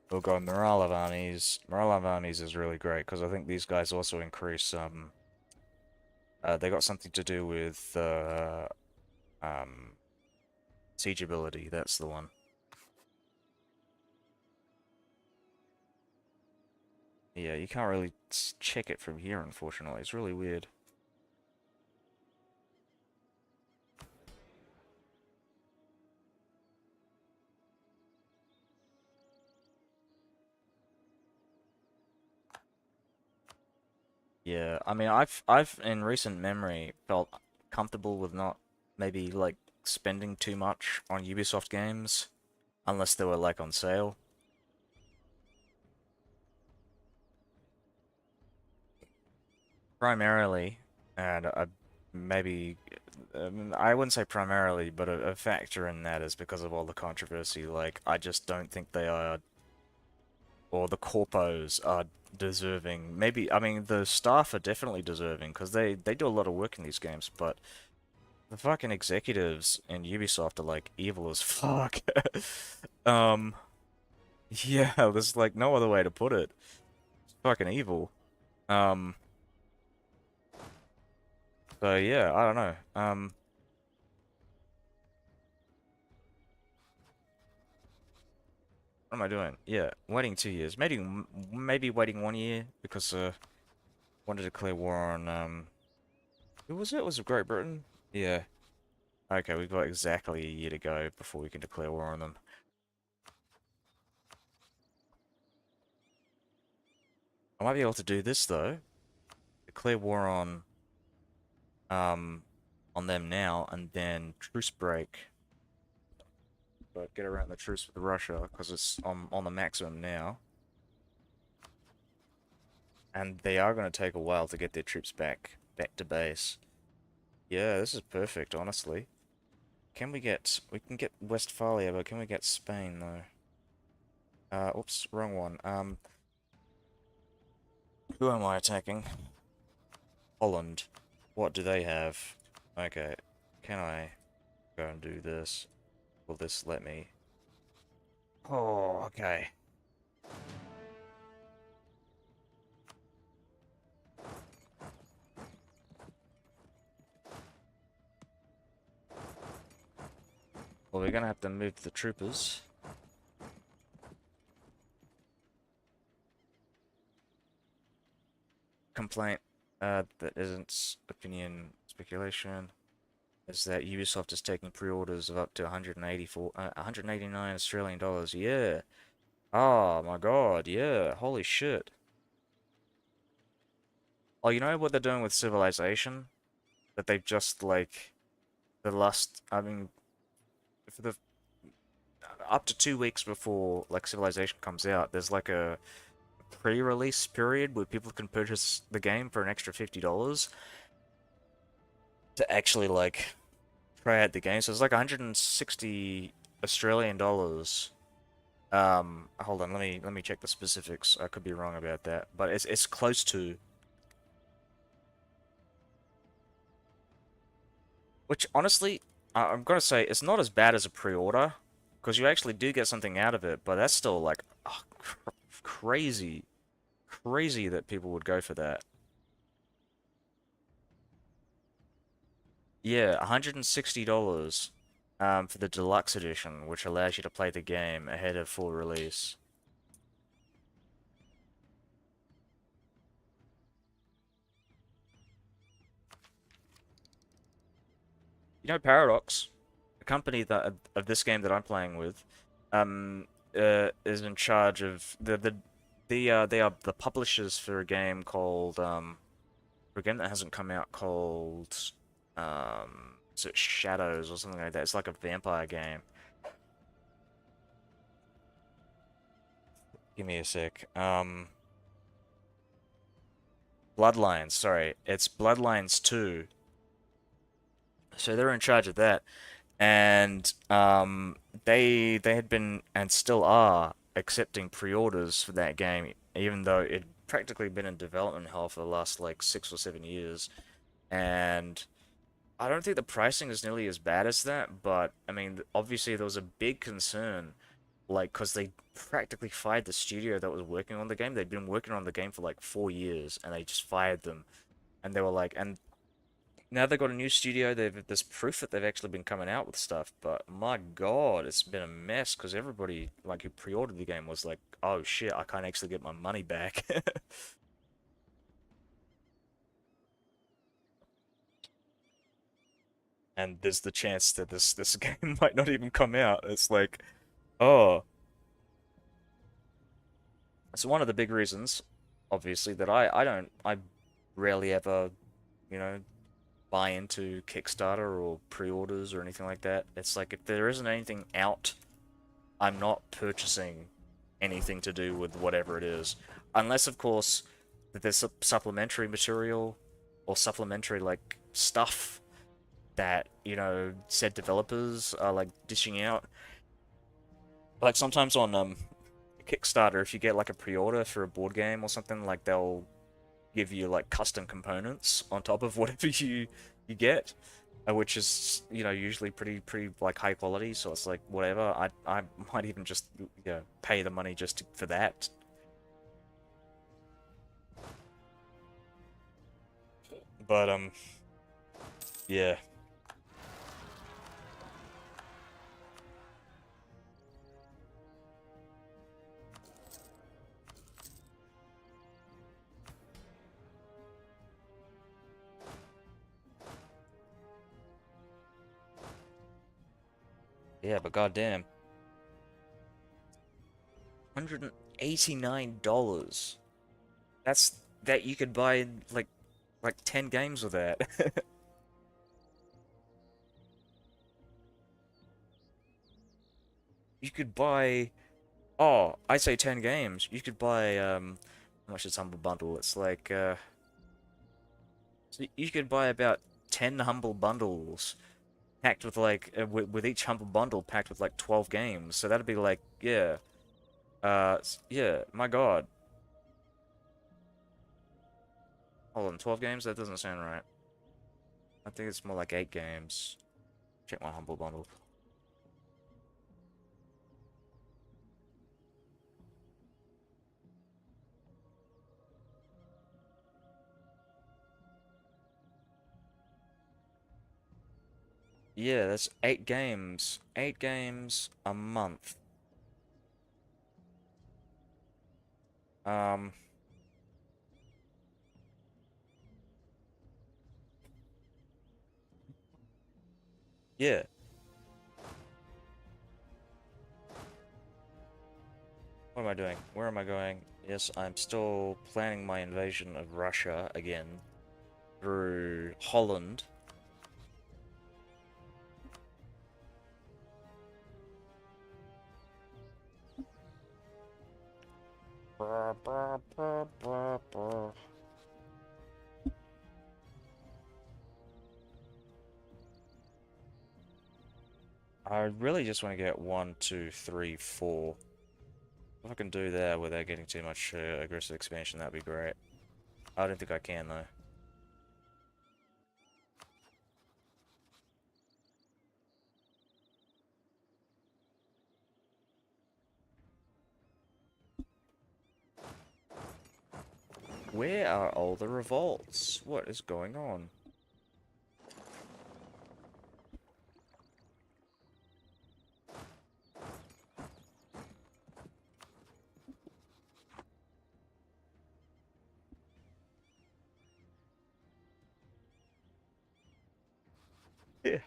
We'll go morale of armies. Morale of armies is really great because I think these guys also increase they got something to do with um siege ability. That's the one. Yeah, you can't really check it from here, unfortunately. It's really weird. Yeah, I mean, I've in recent memory felt comfortable with not maybe like spending too much on Ubisoft games unless they were like on sale. Primarily, and maybe I wouldn't say primarily, but a factor in that is because of all the controversy. Like, I just don't think they are, or the corpos are deserving. Maybe, I mean, the staff are definitely deserving because they do a lot of work in these games, but the fucking executives in Ubisoft are like evil as fuck. Um, yeah, there's like no other way to put it. It's fucking evil. Um, so yeah, I don't know. What am I doing? Yeah, waiting 2 years. Maybe waiting 1 year because wanted to declare war on who was it? Was it Great Britain? Yeah. Okay, we've got exactly a year to go before we can declare war on them. I might be able to do this though. Declare war um on them now and then truce break. But get around the truce with Russia because it's on the maximum now. And they are going to take a while to get their troops back to base. Yeah, this is perfect, honestly. We can get Westphalia, but can we get Spain though? Oops, wrong one. Who am I attacking? Holland. What do they have? Okay, can I go and do this? Will this let me? Oh, okay. Well, we're gonna have to move the troopers. Complaint, that isn't opinion speculation, is that Ubisoft is taking pre-orders of up to 189 Australian dollars. Yeah. Oh my god, yeah. Holy shit. Oh, you know what they're doing with Civilization? That they've just, like, I mean, for the, up to 2 weeks before, like, Civilization comes out, there's, like, a pre-release period where people can purchase the game for an extra $50 to actually, like, try out the game. So it's like 160 Australian dollars. Hold on, let me check the specifics. I could be wrong about that, but it's close to. Which honestly, I'm gonna say it's not as bad as a pre-order, because you actually do get something out of it. But that's still like crazy, crazy that people would go for that. Yeah, $160 for the deluxe edition, which allows you to play the game ahead of full release. You know, Paradox, the company that of this game that I'm playing with, um, is in charge of they are the publishers for a game called for a game that hasn't come out called is it Shadows or something like that? It's like a vampire game. Give me a sec. Bloodlines, sorry. It's Bloodlines 2. So they're in charge of that. And they had been and still are accepting pre-orders for that game, even though it practically been in development hell for the last like 6 or 7 years. And I don't think the pricing is nearly as bad as that, but I mean, obviously there was a big concern, like, because they practically fired the studio that was working on the game. They'd been working on the game for like 4 years, and they just fired them. And they were like, and now they've got a new studio. There's proof that they've actually been coming out with stuff, but my God, it's been a mess because everybody like who pre-ordered the game was like, "Oh shit, I can't actually get my money back." And there's the chance that this game might not even come out. It's like, oh, so one of the big reasons, obviously, that I rarely ever, you know, buy into Kickstarter or pre-orders or anything like that. It's like if there isn't anything out, I'm not purchasing anything to do with whatever it is. Unless, of course, that there's supplementary material or supplementary, like, stuff that, said developers are, like, dishing out. Like, sometimes on, Kickstarter, if you get, like, a pre-order for a board game or something, like, they'll give you, like, custom components on top of whatever you get. Which is, usually pretty like high quality. So it's like whatever. I might even just pay the money for that. But yeah, yeah. But goddamn, $189. That you could buy like 10 games with that. You could buy. Oh, I say 10 games. You could buy how much is Humble Bundle? It's like so you could buy about 10 Humble Bundles packed with like with each Humble Bundle packed with like 12 games. So that'd be like, yeah. Yeah, my God. Hold on, 12 games? That doesn't sound right. I think it's more like 8 games. Check my Humble Bundle. Yeah, that's 8 games. 8 games a month. Um, yeah. What am I doing? Where am I going? Yes, I'm still planning my invasion of Russia again through Holland. I really just want to get 1, 2, 3, 4. If I can do that without getting too much aggressive expansion, that'd be great. I don't think I can, though. Where are all the revolts? What is going on? Yeah.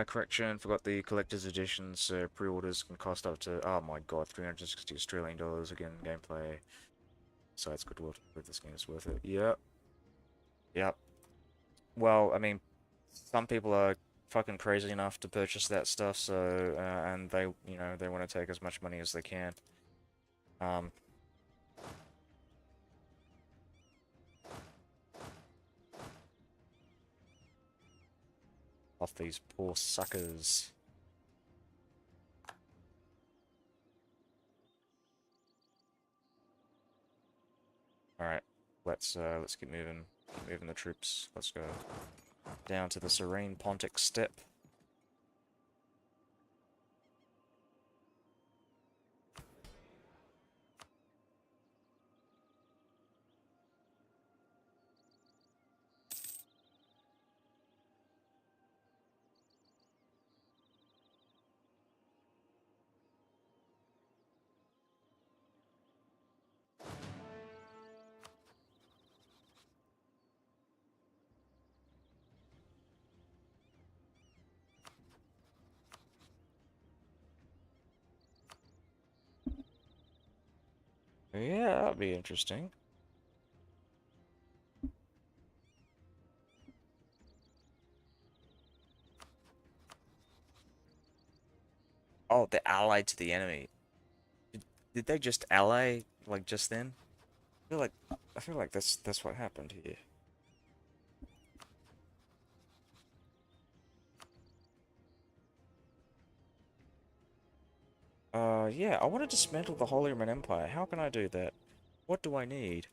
Correction, forgot the collector's edition, so pre-orders can cost up to, oh my god, 360 Australian dollars again in gameplay. So it's goodwill to prove this game is worth it. Yep. Yep. Well, I mean, some people are fucking crazy enough to purchase that stuff, so, and they, you know, they want to take as much money as they can. Um, off these poor suckers. Alright, let's keep moving. Keep moving the troops. Let's go down to the Serene Pontic Steppe. Yeah, that'd be interesting. Oh, they're allied to the enemy. Did they just ally, like, just then? I feel like that's what happened here. Yeah, I want to dismantle the Holy Roman Empire. How can I do that? What do I need?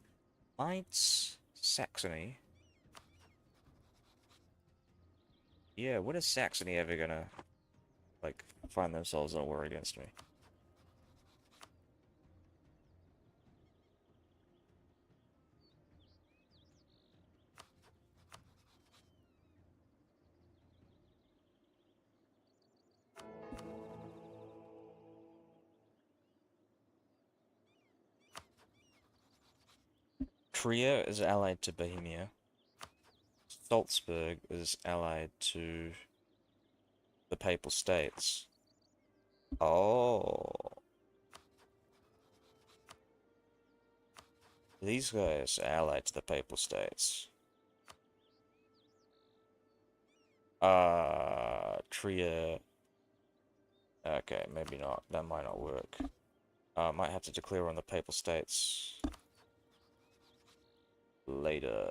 Mainz, Saxony. Yeah, when is Saxony ever gonna, like, find themselves in a war against me? Trier is allied to Bohemia. Salzburg is allied to the Papal States. Oh. These guys are allied to the Papal States. Trier. Okay, maybe not. That might not work. Might have to declare on the Papal States later.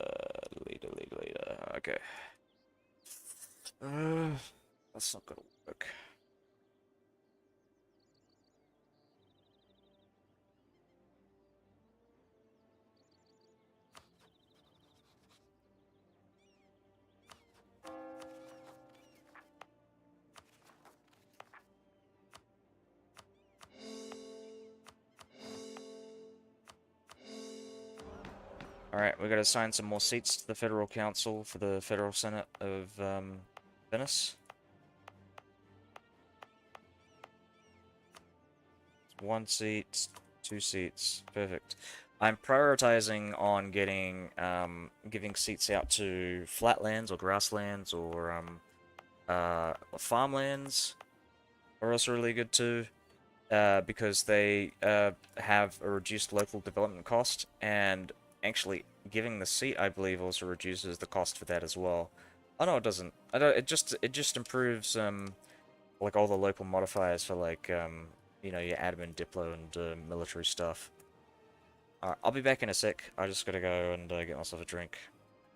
Later. Okay. That's not gonna work. Alright, we gotta assign some more seats to the Federal Council for the Federal Senate of, Venice. One seat, two seats. Perfect. I'm prioritizing on getting, giving seats out to flatlands or grasslands or, farmlands are also really good too. Because they have a reduced local development cost, and actually giving the seat, I believe, also reduces the cost for that as well. Oh no, it doesn't. I don't. It just improves like all the local modifiers for like you know, your admin, diplo, and military stuff. Alright, I'll be back in a sec. I just gotta go and get myself a drink.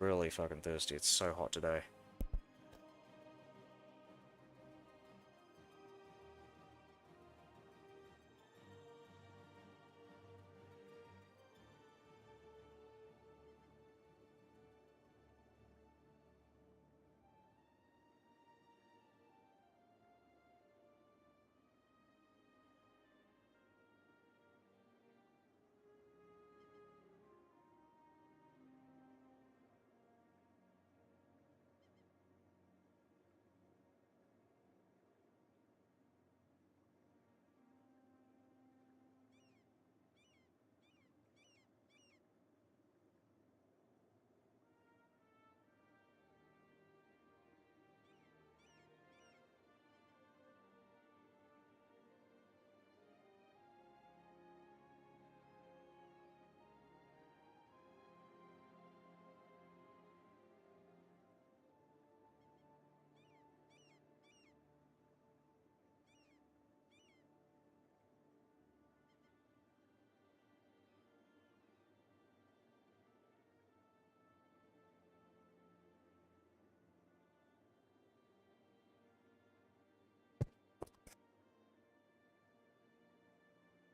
Really fucking thirsty. It's so hot today.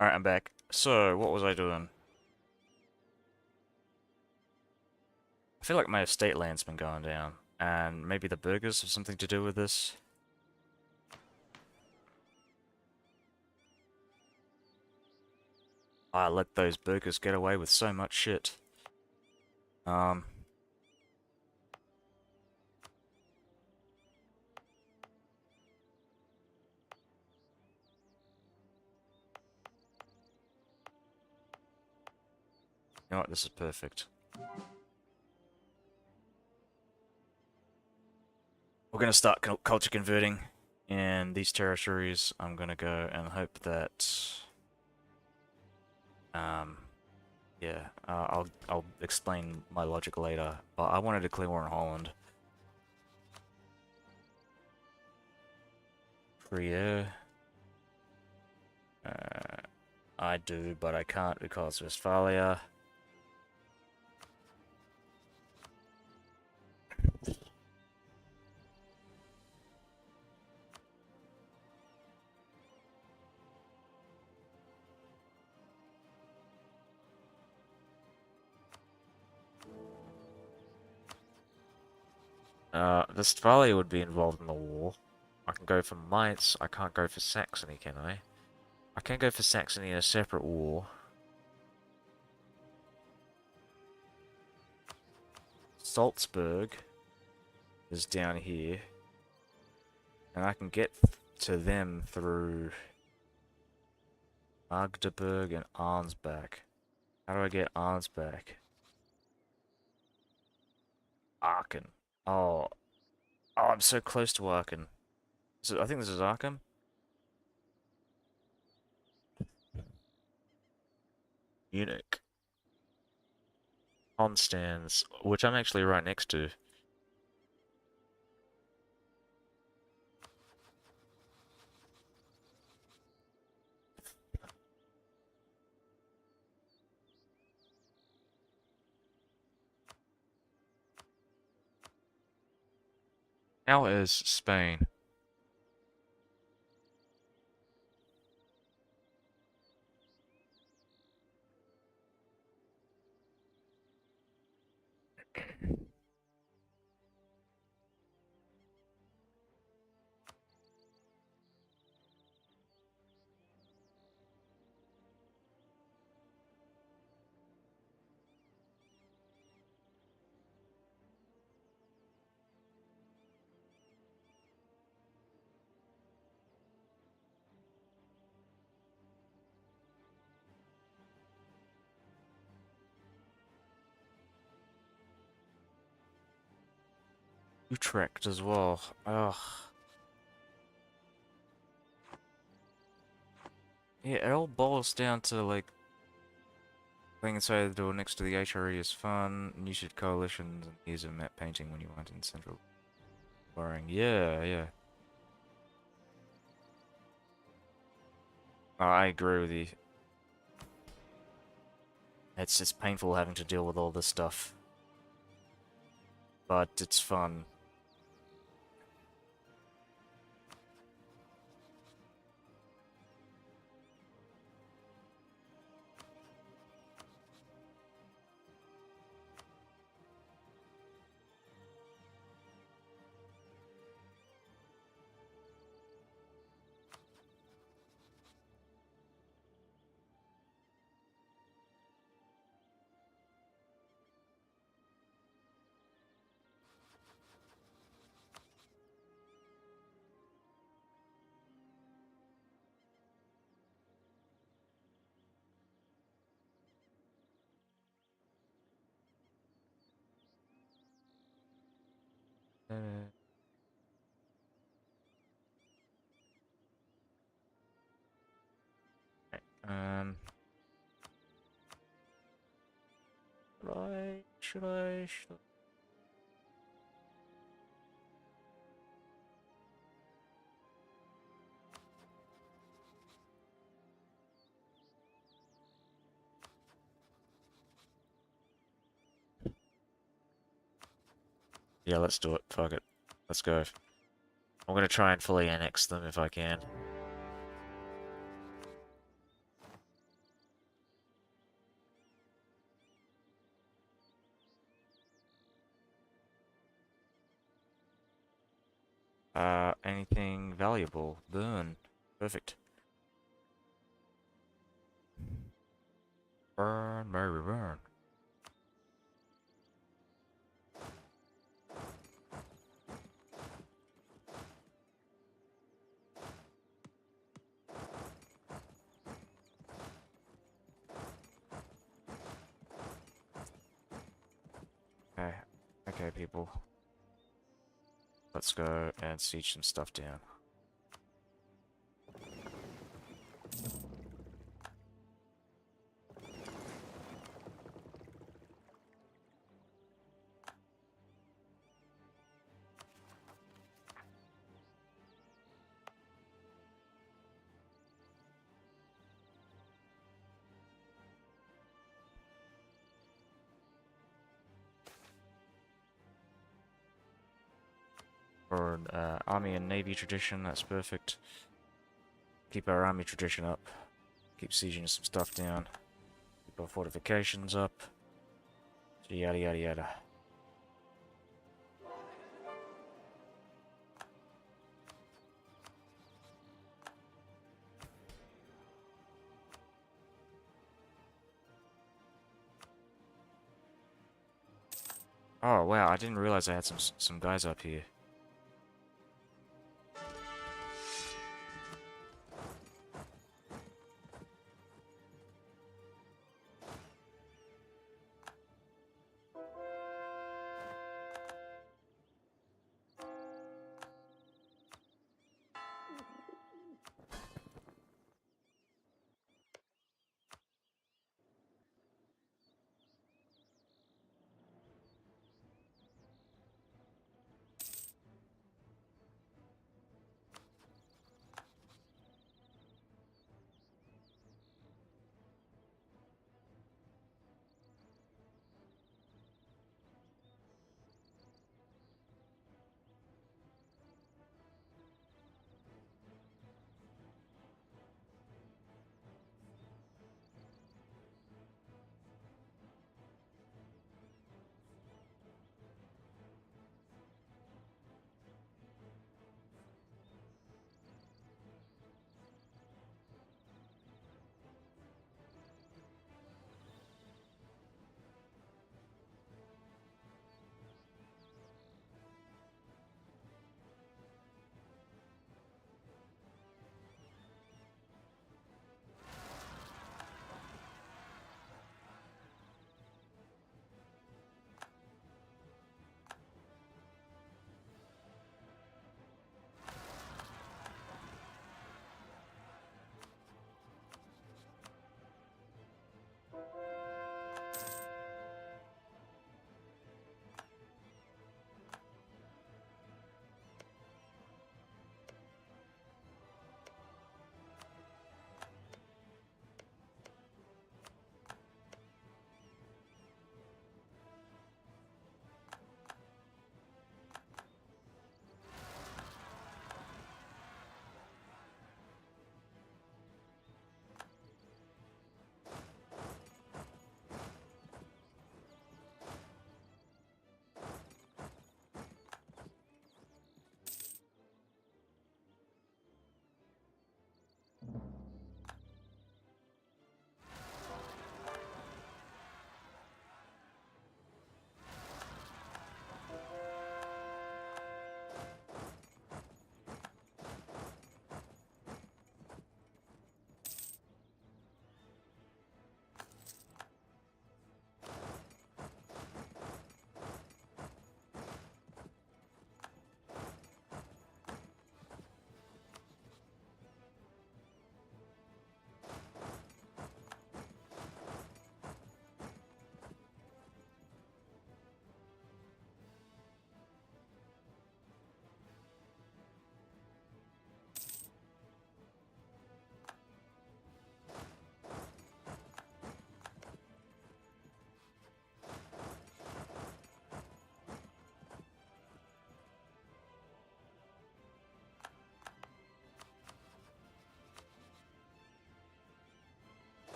Alright, I'm back. So, what was I doing? I feel like my estate land's been going down, and maybe the burgers have something to do with this. I let those burgers get away with so much shit. Um, you know what? This is perfect. We're gonna start culture converting in these territories. I'm gonna go and hope that, um, yeah, I'll explain my logic later. But I want to declare war in Holland. Korea. I do, but I can't because Westphalia. Westphalia would be involved in the war. I can go for Mainz. I can't go for Saxony, can I? I can go for Saxony in a separate war. Salzburg is down here. And I can get to them through Magdeburg and Arnsbach. How do I get Arnsbach? Aachen. Oh, oh, I'm so close to Aachen. I think this is Aachen. Munich. Konstanz, which I'm actually right next to. How is Spain? Utrecht as well. Ugh. Yeah, it all boils down to like going inside the door next to the HRE is fun. New coalitions and here's a map painting when you want in Central. Boring. Yeah, yeah. Oh, I agree with you. It's painful having to deal with all this stuff, but it's fun. Uh, um, should I? Yeah, let's do it. Fuck it. Let's go. I'm gonna try and fully annex them if I can. Anything valuable? Burn. Perfect. Burn, baby, burn. Okay. Okay, people. Let's go and siege some stuff down. For army and navy tradition, that's perfect. Keep our army tradition up. Keep sieging some stuff down. Keep our fortifications up. So yada yada yada. Oh wow, I didn't realize I had some guys up here.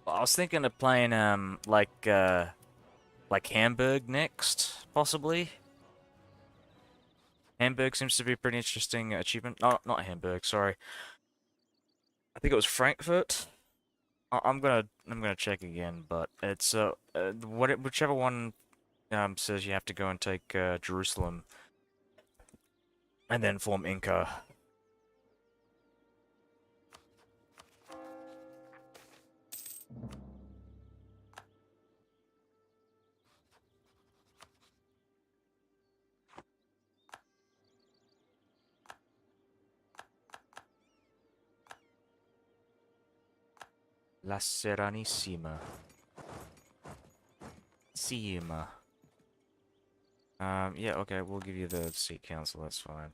I was thinking of playing like Hamburg next, possibly. Hamburg seems to be a pretty interesting achievement. No, not Hamburg, sorry. I think it was Frankfurt. I'm gonna check again, but it's whichever one says you have to go and take Jerusalem and then form Inca. La Serenissima. Sima. Yeah, okay, we'll give you the seat council, that's fine.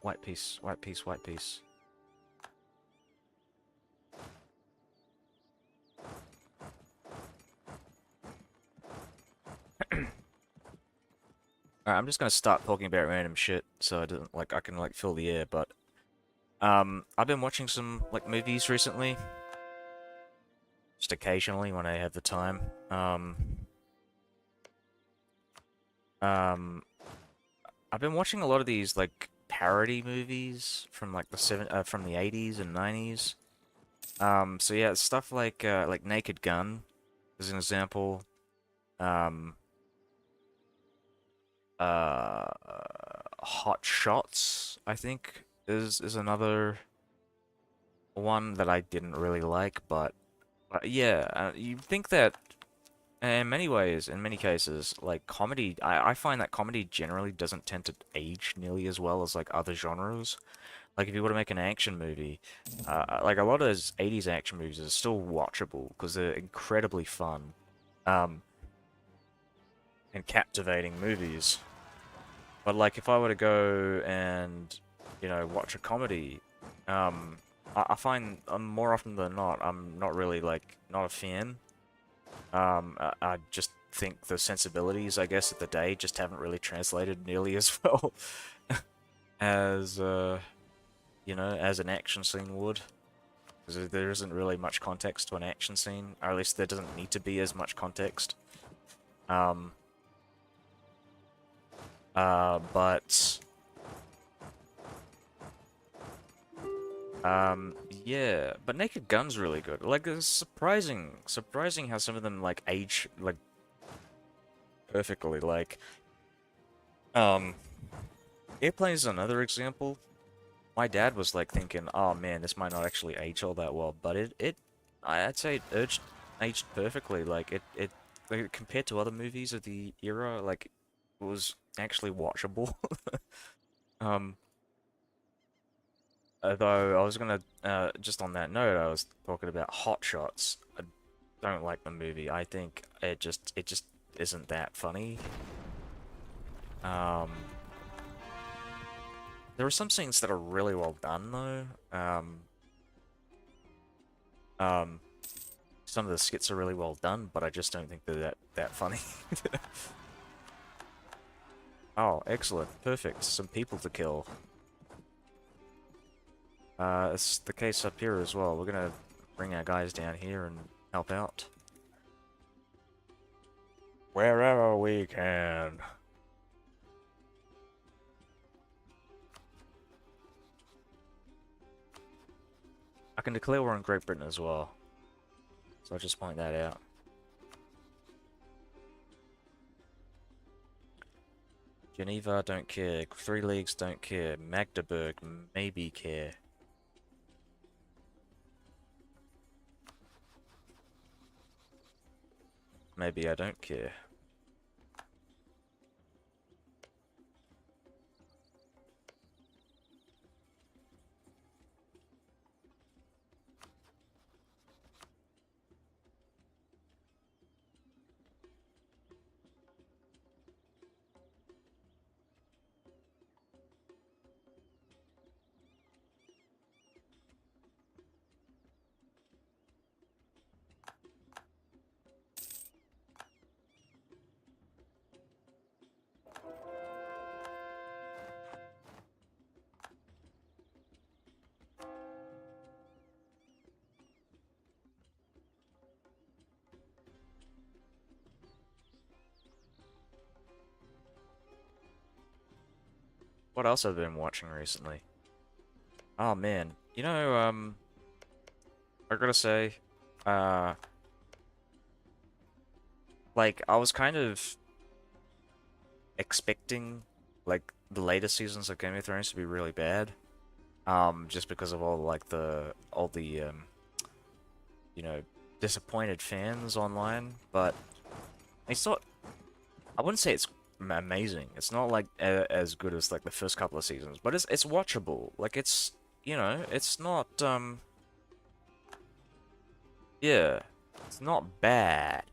White piece, white piece, white piece. Alright, I'm just gonna start talking about random shit so I don't like I can like fill the air, but I've been watching some like movies recently. Just occasionally when I have the time. Um I've been watching a lot of these like parody movies from like from the 80s and 90s. So yeah, stuff like Naked Gun as an example. Um uh Hot Shots, I think, is another one that I didn't really like, but yeah, you think that in many ways, in many cases, like comedy, I find that comedy generally doesn't tend to age nearly as well as like other genres. Like if you were to make an action movie, like a lot of those 80s action movies are still watchable because they're incredibly fun, um, and captivating movies. But like if I were to go and, watch a comedy, I find more often than not, I'm not really like not a fan. I just think the sensibilities, I guess, of the day just haven't really translated nearly as well as as an action scene would. Because there isn't really much context to an action scene, or at least there doesn't need to be as much context. Um, but yeah, but Naked Gun's really good. Like, it's surprising how some of them like age like perfectly. Like, um, Airplane is another example. My dad was like thinking, "Oh man, this might not actually age all that well," but I'd say aged perfectly. Like, compared to other movies of the era, like it was actually watchable. Um, Although I was gonna, just on that note, I was talking about Hot Shots. I don't like the movie. I think it just isn't that funny. Um, there are some scenes that are really well done though. Um, some of the skits are really well done, but I just don't think they're that funny. Oh, excellent, perfect. Some people to kill. It's the case up here as well. We're gonna bring our guys down here and help out wherever we can. I can declare we're in Great Britain as well, so I'll just point that out. Geneva, don't care. Three Leagues, don't care. Magdeburg, maybe care. Maybe I don't care. What else have I been watching recently? Oh man, I gotta say, uh, like I was kind of expecting like the later seasons of Game of Thrones to be really bad. Just because of all the you know, disappointed fans online, but it's not. I wouldn't say it's amazing. It's not like as good as like the first couple of seasons, but it's watchable. Like it's not yeah, it's not bad.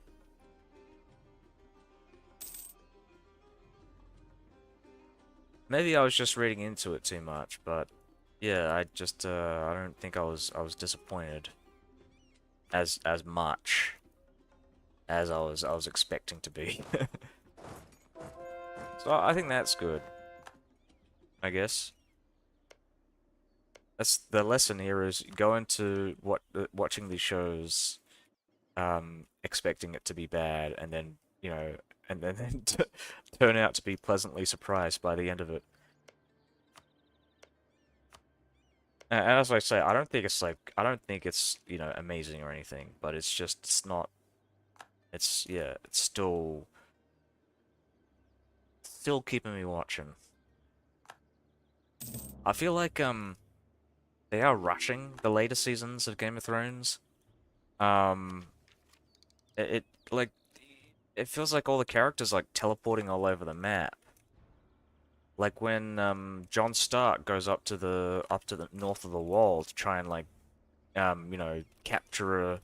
Maybe I was just reading into it too much, but yeah, I don't think I was disappointed as much as I was expecting to be. So I think that's good, I guess. That's the lesson here is go into watching these shows expecting it to be bad and then, and then turn out to be pleasantly surprised by the end of it. And as I say, I don't think it's, amazing or anything, but it's not yeah, it's still keeping me watching. I feel like they are rushing the later seasons of Game of Thrones. Um it like it feels like all the characters like teleporting all over the map. Like when Jon Stark goes up to the north of the wall to try and like capture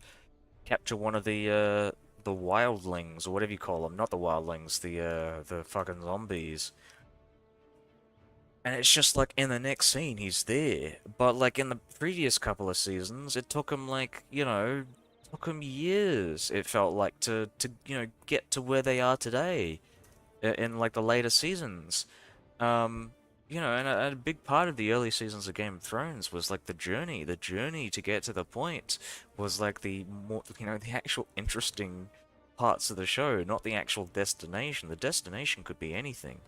one of the wildlings or whatever you call them, not the wildlings, the fucking zombies. And it's just like in the next scene he's there. But like in the previous couple of seasons, it took him like, took him years, it felt like to get to where they are today in like the later seasons. Um, and a big part of the early seasons of Game of Thrones was like the journey. The journey to get to the point was like the more, the actual interesting parts of the show, not the actual destination. The destination could be anything.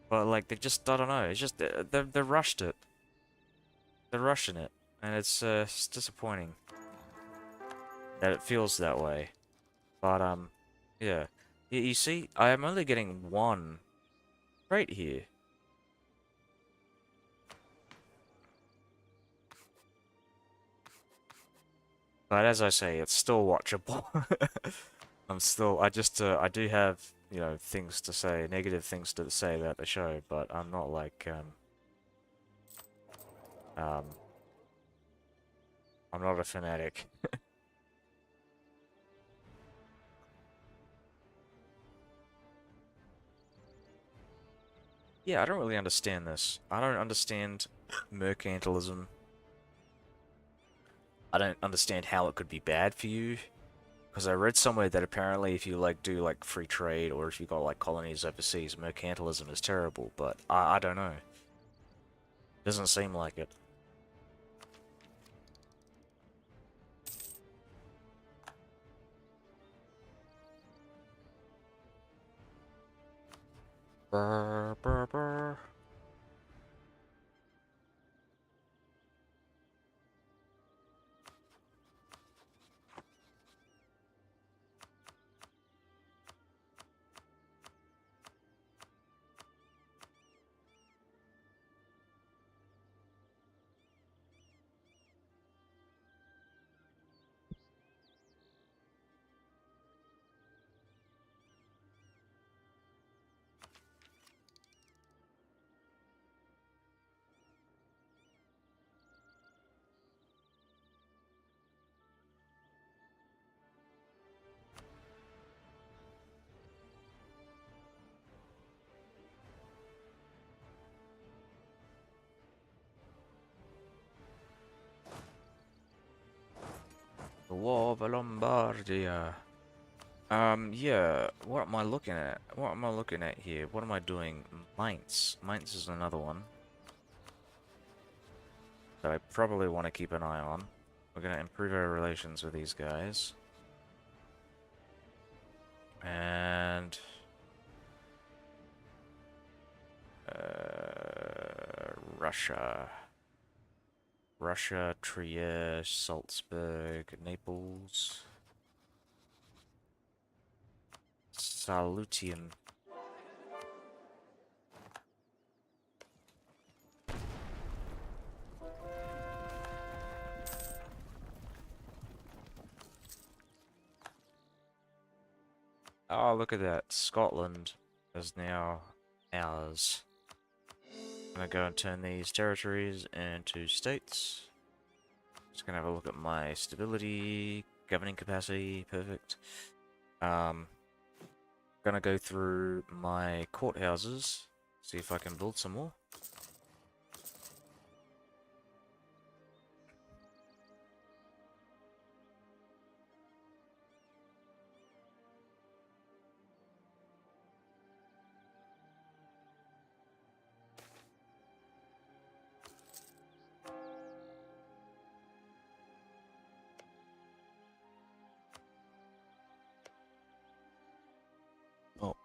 But like they just, I don't know. It's just they rushed it. They're rushing it, and it's disappointing that it feels that way. But yeah. You see, I am only getting one trait here. But as I say, it's still watchable. I do have, things to say, negative things to say about the show, but I'm not like, um, I'm not a fanatic. Yeah, I don't really understand this. I don't understand mercantilism. I don't understand how it could be bad for you. Because I read somewhere that apparently if you like do like free trade or if you got like colonies overseas, mercantilism is terrible, but I don't know. Doesn't seem like it. Brr, brr, brr. The War of Lombardia. Yeah, what am I looking at? What am I looking at here? What am I doing? Mainz. Mainz is another one that I probably want to keep an eye on. We're going to improve our relations with these guys. And... Russia. Russia, Trieste, Salzburg, Naples. Salutium. Oh, look at that. Scotland is now ours. I'm gonna go and turn these territories into states. Just gonna have a look at my stability, governing capacity, perfect. Um, Gonna go through my courthouses, see if I can build some more. Oh,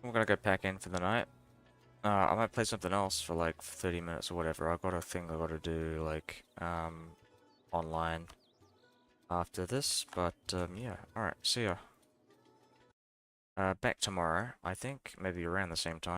We're gonna go pack in for the night. I might play something else for like 30 minutes or whatever. I got a thing I gotta do, like, online after this, but, yeah. Alright, see ya. Back tomorrow, I think. Maybe around the same time.